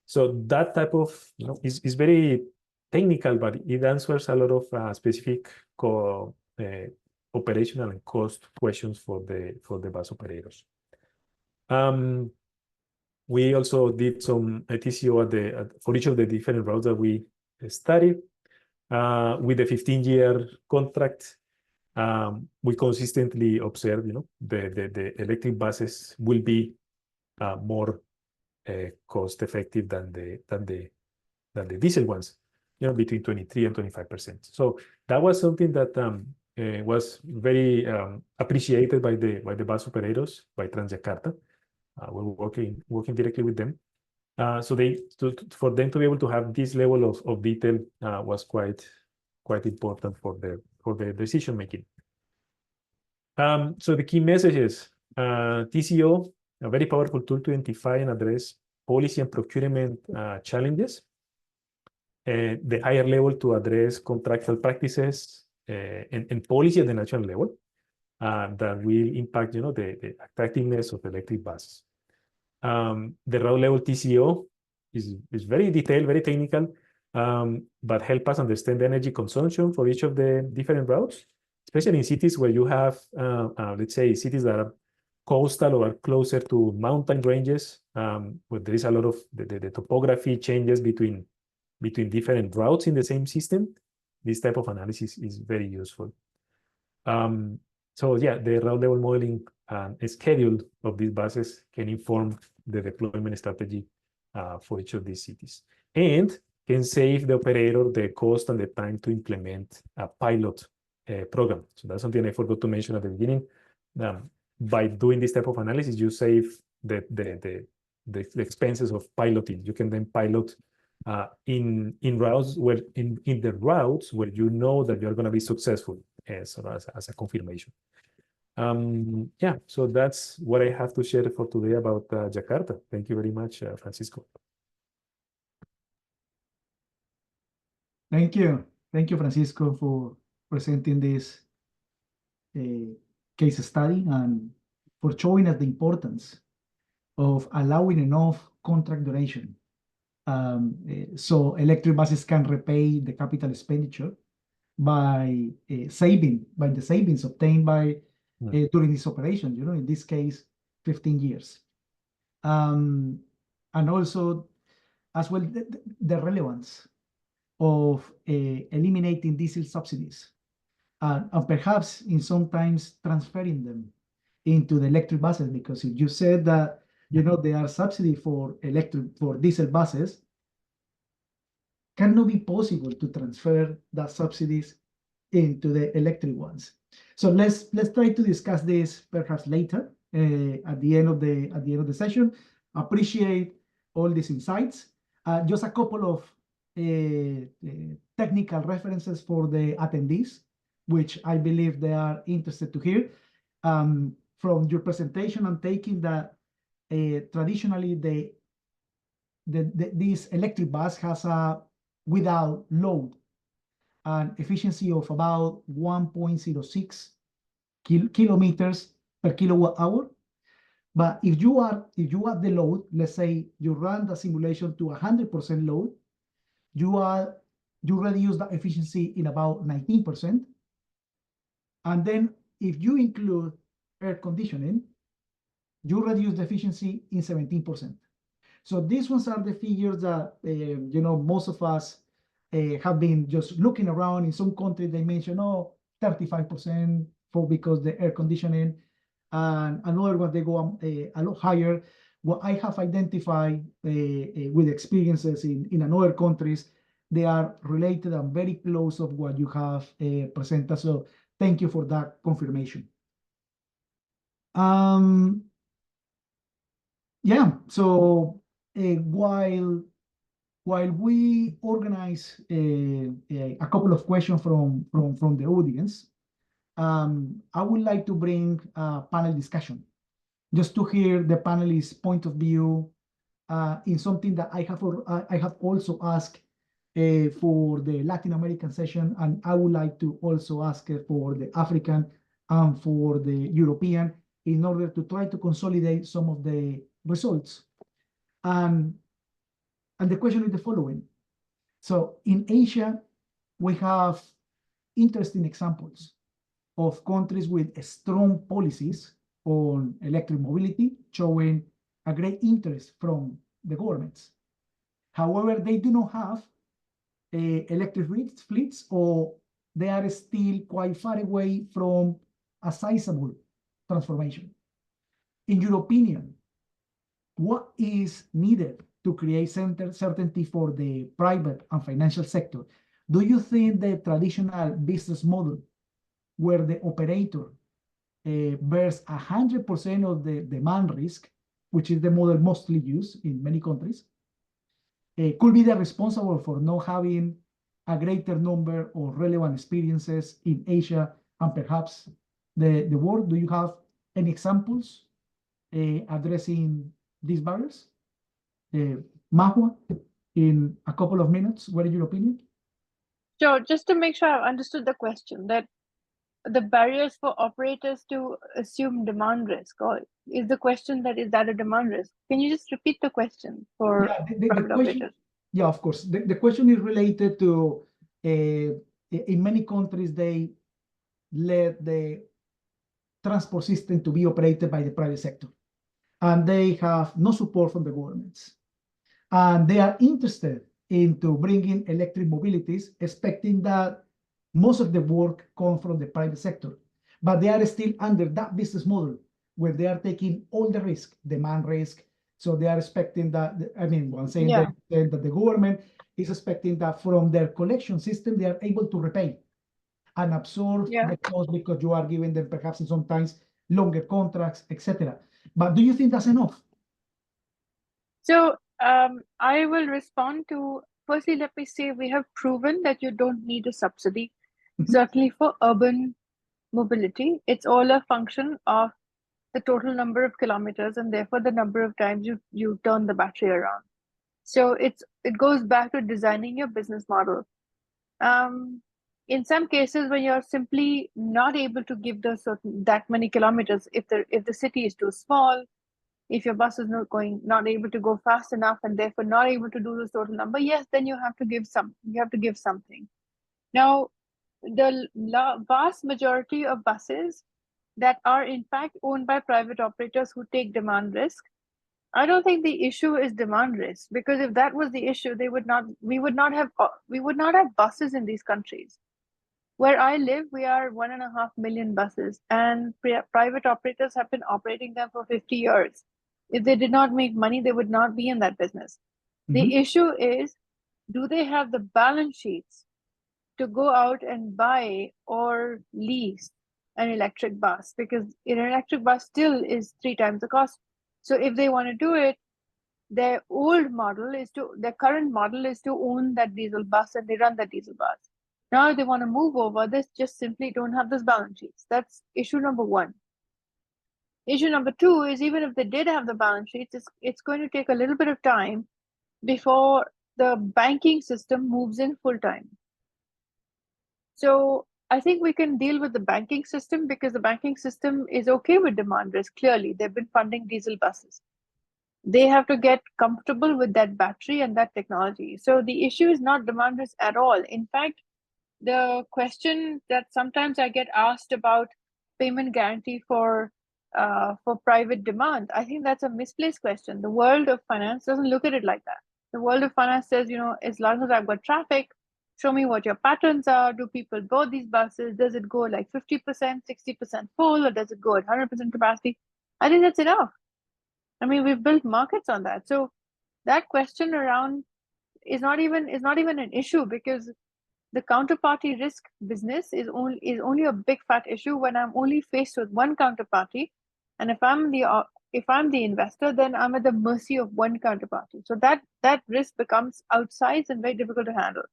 So that type of is very technical, but it answers a lot of specific operational and cost questions for the bus operators. We also did some TCO for each of the different routes that we studied. With the 15-year contract, we consistently observe, the electric buses will be more cost effective than the diesel ones, between 23 and 25%. So that was something that was very appreciated by the bus operators, by Transjakarta. We're working directly with them. So for them to be able to have this level of detail was quite important for the decision making. So the key messages: TCO, a very powerful tool to identify and address policy and procurement challenges. The higher level to address contractual practices and policy at the national level that will impact, the attractiveness of electric buses. The route level TCO is very detailed, very technical, but help us understand the energy consumption for each of the different routes, especially in cities where you have, let's say, cities that are coastal or are closer to mountain ranges, where there is a lot of the topography changes between different routes in the same system. This type of analysis is very useful. So yeah, the route level modeling and schedule of these buses can inform the deployment strategy for each of these cities, and can save the operator the cost and the time to implement a pilot program. So that's something I forgot to mention at the beginning. By doing this type of analysis, you save the expenses of piloting. You can then pilot in routes where in the routes where you know that you're going to be successful as a confirmation. Yeah, so that's what I have to share for today about Jakarta. Thank you very much, Francisco. Thank you, Francisco, for presenting this case study and for showing us the importance of allowing enough contract duration. So electric buses can repay the capital expenditure by the savings obtained by during this operation, in this case, 15 years. And also, as well, the relevance of eliminating diesel subsidies and perhaps in sometimes transferring them into the electric buses, because if you said that there are subsidy for diesel buses, cannot be possible to transfer the subsidies into the electric ones. So let's try to discuss this perhaps later at the end of the session. Appreciate all these insights. Just a couple of technical references for the attendees, which I believe they are interested to hear. From your presentation, I'm taking that traditionally this electric bus has a without load an efficiency of about 1.06 kilometers per kilowatt hour. But if you add the load, let's say you run the simulation to 100% load, you reduce the efficiency in about 19%. And then if you include air conditioning, you reduce the efficiency in 17%. So these ones are the figures that most of us have been just looking around. In some countries, they mention 35% because the air conditioning, and another one they go a lot higher. What I have identified with experiences in another countries, they are related and very close of what you have presented. So thank you for that confirmation. Yeah, so while we organize a couple of questions from the audience, I would like to bring a panel discussion just to hear the panelists' point of view in something that I have also asked for the Latin American session, and I would like to also ask for the African and for the European in order to try to consolidate some of the results. And the question is the following. So in Asia, we have interesting examples of countries with strong policies on electric mobility, showing a great interest from the governments. However, they do not have electric fleets, or they are still quite far away from a sizable transformation. In your opinion, what is needed to create certainty for the private and financial sector? Do you think the traditional business model where the operator bears 100% of the demand risk, which is the model mostly used in many countries, could be the responsible for not having a greater number of relevant experiences in Asia and perhaps the world? Do you have any examples addressing these barriers? Mahua, in a couple of minutes, what is your opinion? Sure, just to make sure I've understood the question, that the barriers for operators to assume demand risk, or is the question that is that a demand risk? Can you just repeat the question for private operators? Yeah, of course. The question is related to, in many countries, they let the transport system to be operated by the private sector, and they have no support from the governments. And they are interested into bringing electric mobilities, expecting that most of the work comes from the private sector. But they are still under that business model where they are taking all the risk, demand risk. So they are expecting that, one saying that the government is expecting that from their collection system, they are able to repay and absorb the cost because you are giving them perhaps sometimes longer contracts, etc. But do you think that's enough? So I will respond to, firstly, let me say we have proven that you don't need a subsidy. Certainly for urban mobility, it's all a function of the total number of kilometers and therefore the number of times you turn the battery around. So it goes back to designing your business model. In some cases, when you're simply not able to give that many kilometers, if the city is too small, if your bus is not able to go fast enough and therefore not able to do this total number, yes, then you have to give something. Now, the vast majority of buses that are in fact owned by private operators who take demand risk, I don't think the issue is demand risk, because if that was the issue, we would not have buses in these countries. Where I live, we are 1.5 million buses, and private operators have been operating them for 50 years. If they did not make money, they would not be in that business. Mhm. The issue is, do they have the balance sheets to go out and buy or lease an electric bus? Because an electric bus still is 3 times the cost. So if they want to do it, their current model is to own that diesel bus, and they run that diesel bus. Now if they want to move over, they just simply don't have those balance sheets. That's issue number 1. Issue number 2 is, even if they did have the balance sheets, it's going to take a little bit of time before the banking system moves in full time. So I think we can deal with the banking system, because the banking system is okay with demand risk. Clearly, they've been funding diesel buses. They have to get comfortable with that battery and that technology. So the issue is not demand risk at all. In fact, the question that sometimes I get asked about payment guarantee for private demand, I think that's a misplaced question. The world of finance doesn't look at it like that. The world of finance says, as long as I've got traffic, show me what your patterns are. Do people board these buses? Does it go like 50%, 60% full, or does it go at 100% capacity? I think that's enough. I mean, we've built markets on that. So that question around is not even an issue, because the counterparty risk business is only a big fat issue when I'm only faced with one counterparty. And if I'm the investor, then I'm at the mercy of one counterparty. So that risk becomes outsized and very difficult to handle.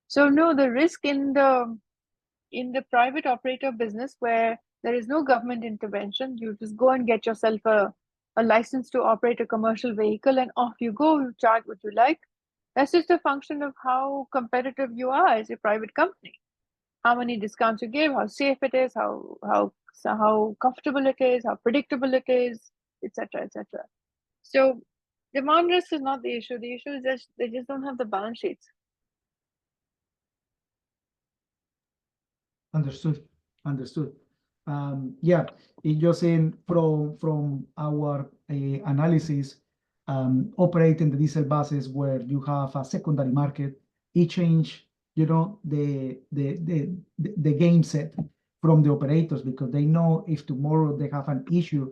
So no, the risk in the private operator business, where there is no government intervention, you just go and get yourself a license to operate a commercial vehicle, and off you go, you charge what you like. That's just a function of how competitive you are as a private company. How many discounts you give, how safe it is, how comfortable it is, how predictable it is, etc., etc. So demand risk is not the issue. The issue is that they just don't have the balance sheets. Understood. Yeah, it's just in from our analysis, operating the diesel buses where you have a secondary market, it change, the game set from the operators, because they know if tomorrow they have an issue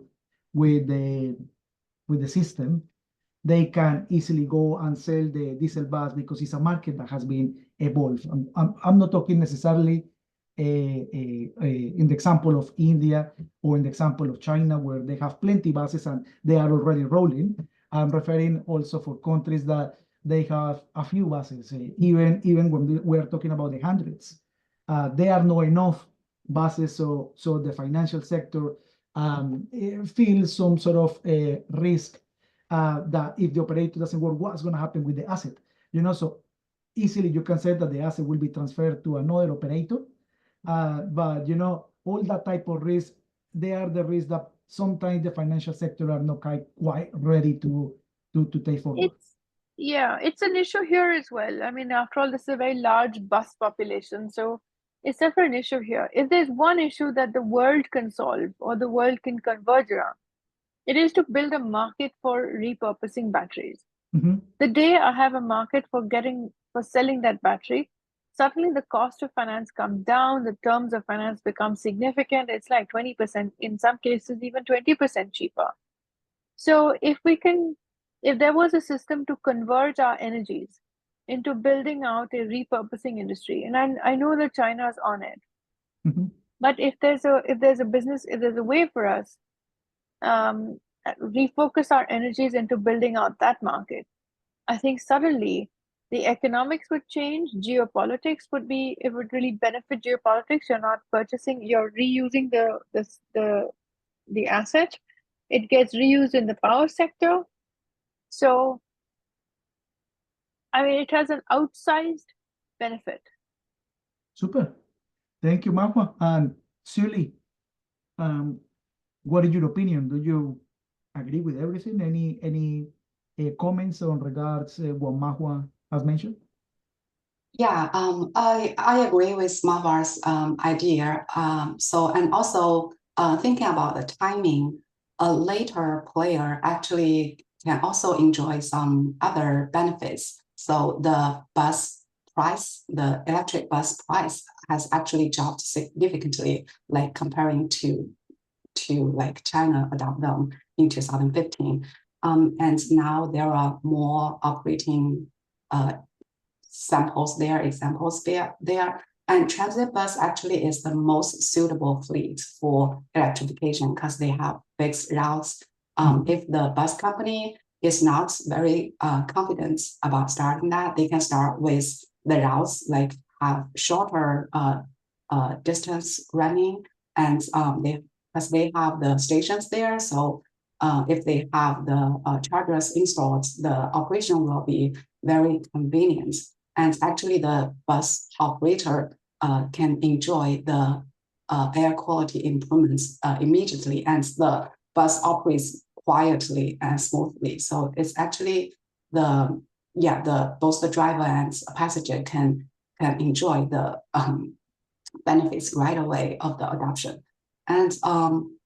with the system, they can easily go and sell the diesel bus, because it's a market that has been evolved. I'm not talking necessarily in the example of India or in the example of China, where they have plenty buses and they are already rolling. I'm referring also for countries that they have a few buses, even when we are talking about the hundreds. There are not enough buses, so the financial sector feels some sort of risk that if the operator doesn't work, what's going to happen with the asset? So easily you can say that the asset will be transferred to another operator. But all that type of risk, they are the risks that sometimes the financial sector are not quite ready to take forward. It's an issue here as well. I mean, after all, this is a very large bus population, so it's definitely an issue here. If there's one issue that the world can solve, or the world can converge around, it is to build a market for repurposing batteries. Mm-hmm. The day I have a market for selling that battery, suddenly the cost of finance comes down, the terms of finance become significant. It's like 20%, in some cases even 20% cheaper. So if there was a system to converge our energies into building out a repurposing industry, and I know that China is on it, Mm-hmm. but if there's a way for us refocus our energies into building out that market, I think suddenly the economics would change. Geopolitics would really benefit geopolitics. You're reusing the asset. It gets reused in the power sector. So, I mean, it has an outsized benefit. Super. Thank you, Mahua. And Sully, what is your opinion? Do you agree with everything? Any comments on regards what Mahua has mentioned? Yeah, I agree with Mahar's idea. And also thinking about the timing, a later player actually can also enjoy some other benefits. So the electric bus price has actually dropped significantly, like comparing to to like China adopt them in 2015. And now there are more operating samples there, examples there. And transit bus actually is the most suitable fleet for electrification because they have fixed routes. If the bus company is not very confident about starting that, they can start with the routes like have shorter distance running, and because they have the stations there. So if they have the chargers installed, the operation will be very convenient. And actually, the bus operator can enjoy the air quality improvements immediately, and the bus operates quietly and smoothly. So it's actually both the driver and passenger can enjoy the benefits right away of the adoption. And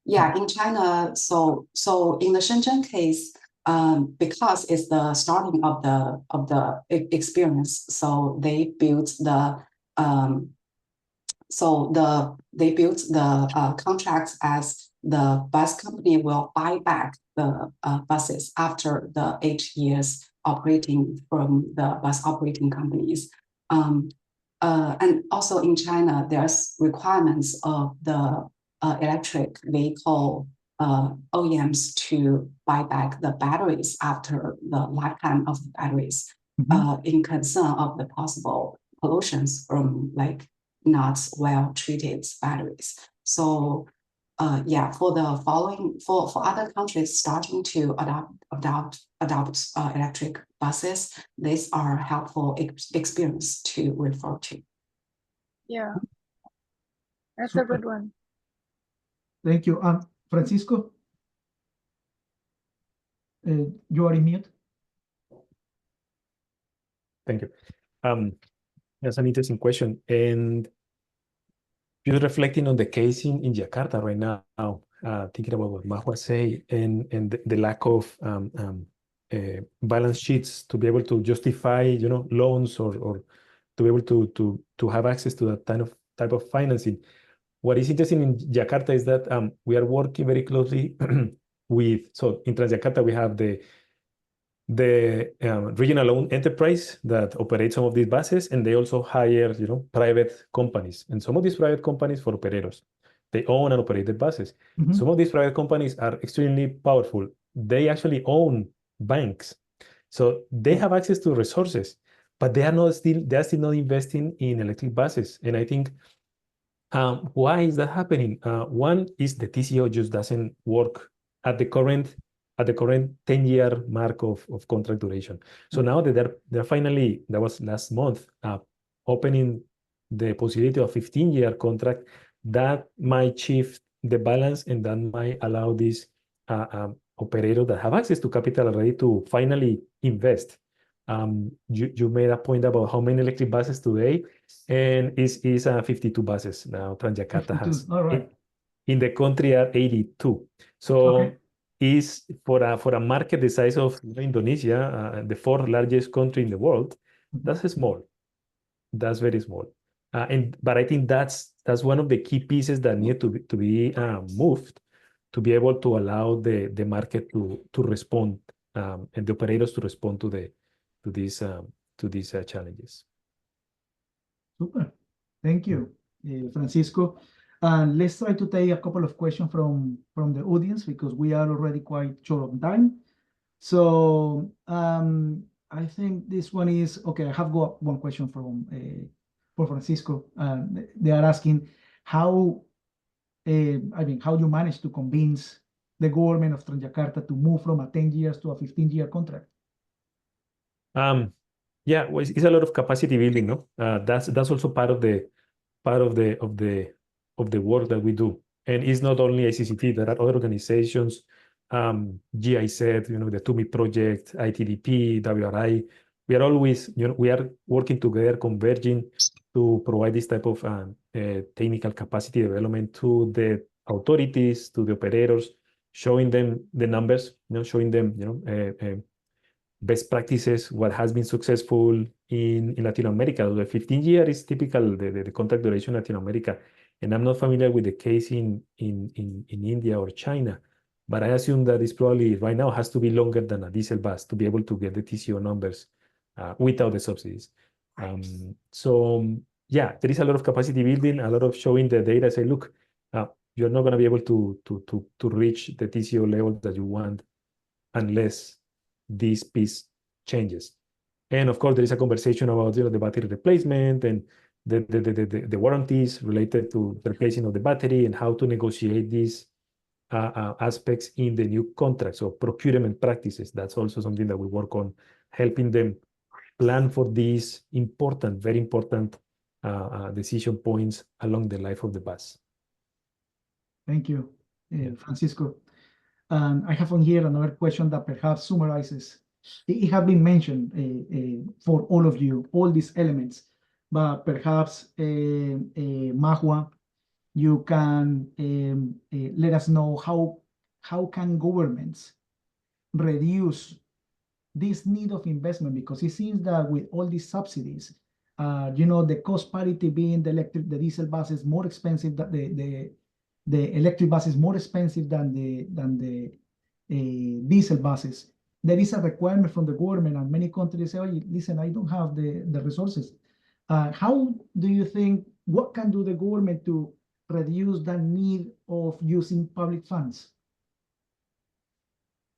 in China, so in the Shenzhen case, because it's the starting of the experience, so they built the contracts as the bus company will buy back the buses after the 8 years operating from the bus operating companies. And also in China, there's requirements of the electric vehicle OEMs to buy back the batteries after the lifetime of the batteries, in concern of the possible pollutions from like not well treated batteries. So for other countries starting to adopt electric buses, these are helpful experience to refer to. Yeah, that's Super. a good one. Thank you. Francisco, you are in mute. Thank you. That's an interesting question. And just reflecting on the case in Jakarta right now, thinking about what Mahua say and the lack of balance sheets to be able to justify, loans or to be able to have access to that type of financing. What is interesting in Jakarta is that we are working very closely so in Transjakarta, we have the regional owned enterprise that operates some of these buses, and they also hire, private companies. And some of these private companies for operators, they own and operate the buses. Some of these private companies are extremely powerful. They actually own banks. So they have access to resources, but they are still not investing in electric buses. And I think why is that happening? One is the TCO just doesn't work at the current 10-year mark of contract duration. So now that they're finally, that was last month, opening the possibility of 15-year contract, that might shift the balance, and that might allow these operators that have access to capital already to finally invest. You made a point about how many electric buses today, and is 52 buses now Transjakarta has. All right. In the country are 82. So is for a market the size of Indonesia, the fourth largest country in the world, that's small. That's very small. But I think that's one of the key pieces that need to be moved to be able to allow the market to respond, and the operators to respond to these challenges. Super. Thank you, Francisco. And let's try to take a couple of questions from the audience because we are already quite short on time. So I think this one is okay. I have got one question for Francisco. They are asking how how you managed to convince the government of Transjakarta to move from a 10 years to a 15-year contract. Yeah, well, it's a lot of capacity building, no? That's also part of the work that we do. And it's not only ICCT, there are other organizations, GIZ, the TUMI project, ITDP, WRI. We are always, we are working together, converging to provide this type of technical capacity development to the authorities, to the operators, showing them the numbers, showing them, best practices, what has been successful in Latin America. The 15-year is typical, the contract duration in Latin America. And I'm not familiar with the case in India or China, but I assume that it's probably right now has to be longer than a diesel bus to be able to get the TCO numbers without the subsidies. Yeah, there is a lot of capacity building, a lot of showing the data. Say, look, you're not going to be able to reach the TCO level that you want unless this piece changes. And of course, there is a conversation about the battery replacement and the warranties related to the replacing of the battery and how to negotiate these aspects in the new contract. So procurement practices, that's also something that we work on, helping them plan for these important, very important decision points along the life of the bus. Thank you, Yeah. Francisco. I have on here another question that perhaps summarizes. It has been mentioned for all of you, all these elements, but perhaps Mahua, you can let us know how can governments reduce this need of investment, because it seems that with all these subsidies, the cost parity being the diesel bus is more expensive than the electric bus is more expensive than the diesel buses. There is a requirement from the government, and many countries say, oh, listen, I don't have the resources. How do you think, what can do the government to reduce the need of using public funds?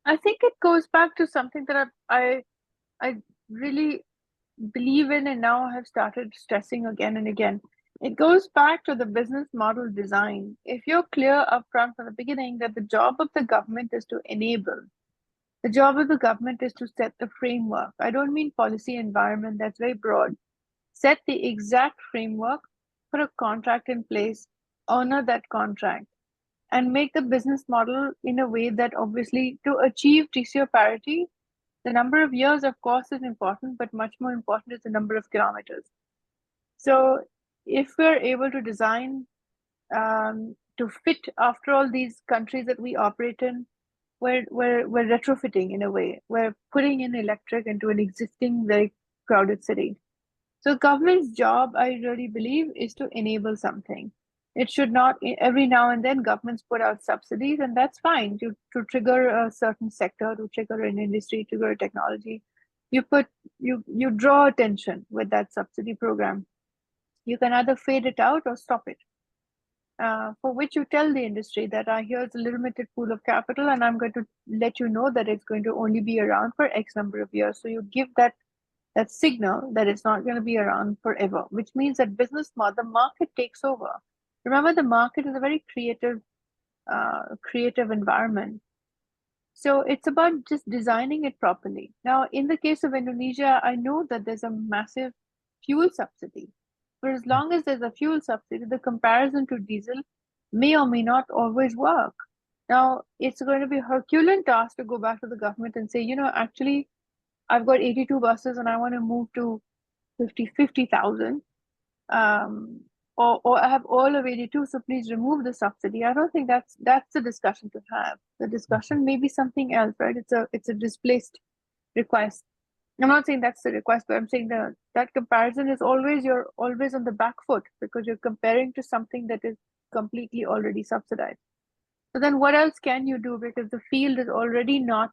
I think it goes back to something that I really believe in and now have started stressing again and again. It goes back to the business model design. If you're clear upfront from the beginning that the job of the government is to enable, the job of the government is to set the framework. I don't mean policy environment, that's very broad. Set the exact framework, put a contract in place, honor that contract, and make the business model in a way that obviously to achieve TCO parity, the number of years, of course, is important, but much more important is the number of kilometers. So if we're able to design to fit, after all, these countries that we operate in, we're retrofitting in a way. We're putting in electric into an existing very crowded city. So government's job, I really believe, is to enable something. It should not, every now and then governments put out subsidies, and that's fine to trigger a certain sector, to trigger an industry, trigger a technology. You draw attention with that subsidy program. You can either fade it out or stop it. For which you tell the industry that here's a limited pool of capital, and I'm going to let you know that it's going to only be around for X number of years. So you give that signal that it's not going to be around forever, which means that the market takes over. Remember, the market is a very creative environment. So it's about just designing it properly. Now, in the case of Indonesia, I know that there's a massive fuel subsidy. For as long as there's a fuel subsidy, the comparison to diesel may or may not always work. Now, it's going to be a Herculean task to go back to the government and say, actually, I've got 82 buses and I want to move to 50,000. Or I have all of 82, so please remove the subsidy. I don't think that's the discussion to have. The discussion may be something else, right? It's a displaced request. I'm not saying that's the request, but I'm saying that comparison is you're always on the back foot because you're comparing to something that is completely already subsidized. So then what else can you do? Because the field is already not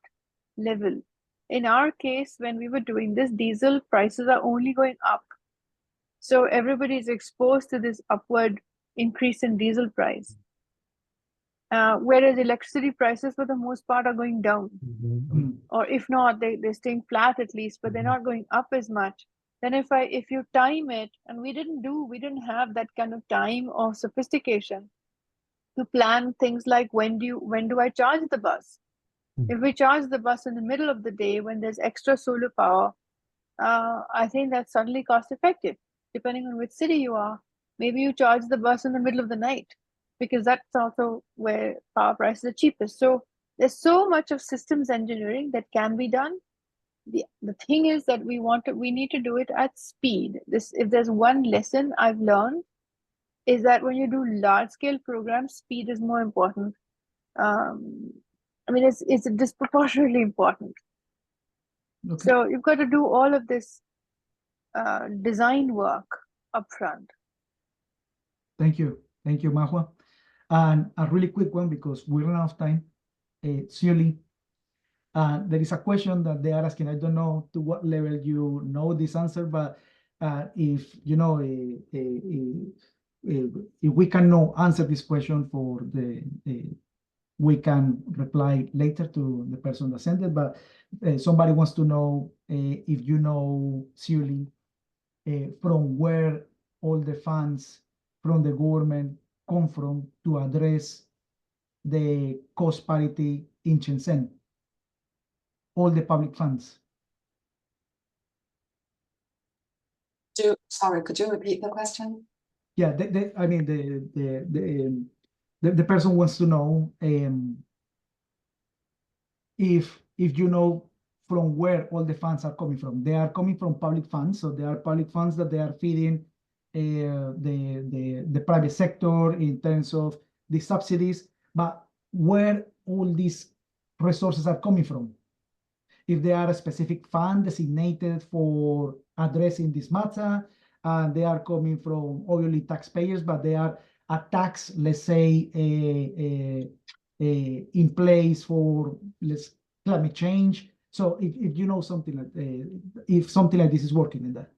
level. In our case, when we were doing this, diesel prices are only going up. So everybody is exposed to this upward increase in diesel price. Whereas electricity prices, for the most part, are going down. Or if not, they're staying flat at least, but they're not going up as much. Then if you time it, and we didn't have that kind of time or sophistication to plan things like when do I charge the bus? If we charge the bus in the middle of the day when there's extra solar power, I think that's suddenly cost effective. Depending on which city you are, maybe you charge the bus in the middle of the night because that's also where power prices are cheapest. So there's so much of systems engineering that can be done. The thing is that we need to do it at speed. If there's one lesson I've learned, is that when you do large scale programs, speed is more important. It's disproportionately important. Okay. So you've got to do all of this design work upfront. Thank you. Thank you, Mahua. And a really quick one because we run out of time. Shirley, there is a question that they are asking. I don't know to what level you know this answer, but if you know, if we cannot answer this question for we can reply later to the person that sent it. But somebody wants to know if you know, Shirley, from where all the funds from the government come from to address the cost parity in Shenzhen, all the public funds. Sorry, could you repeat the question? Yeah, I mean the person wants to know if you know from where all the funds are coming from. They are coming from public funds, so they are public funds that they are feeding the private sector in terms of the subsidies, but where all these resources are coming from. If they are a specific fund designated for addressing this matter, and they are coming from obviously taxpayers, but they are a tax, let's say, in place for climate change. So if you know something like if something like this is working in that.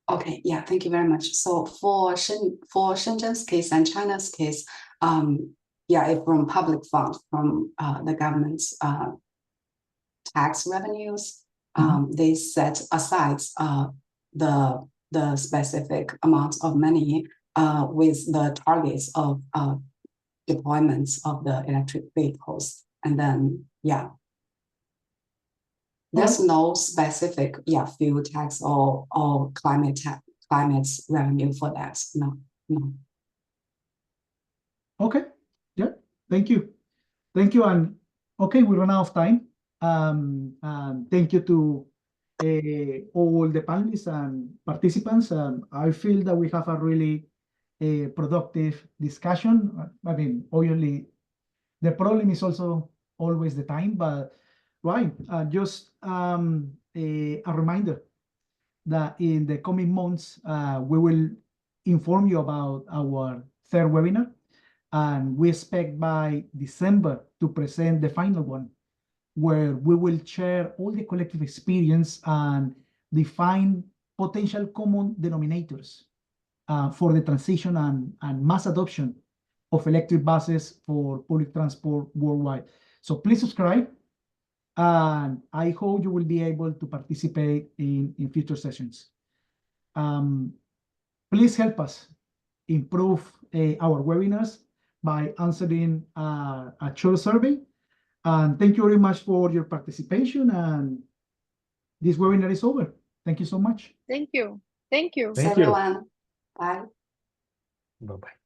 Okay, yeah, thank you very much. So for Shenzhen's case and China's case, yeah, if from public funds, from the government's tax revenues, they set aside the specific amounts of money with the targets of deployments of the electric vehicles, and then yeah. There's no specific, fuel tax or climate revenue for that. No. Okay. Yeah. Thank you. And okay, we run out of time. Thank you to all the panelists and participants. I feel that we have a really productive discussion. I mean, obviously, the problem is also always the time, but right, just a reminder that in the coming months, we will inform you about our third webinar, and we expect by December to present the final one, where we will share all the collective experience and define potential common denominators for the transition and mass adoption of electric buses for public transport worldwide. So please subscribe, and I hope you will be able to participate in future sessions. Please help us improve our webinars by answering a short survey. And thank you very much for your participation. And this webinar is over. Thank you so much. Thank you. Thank you. Thanks, everyone. Bye. Bye-bye.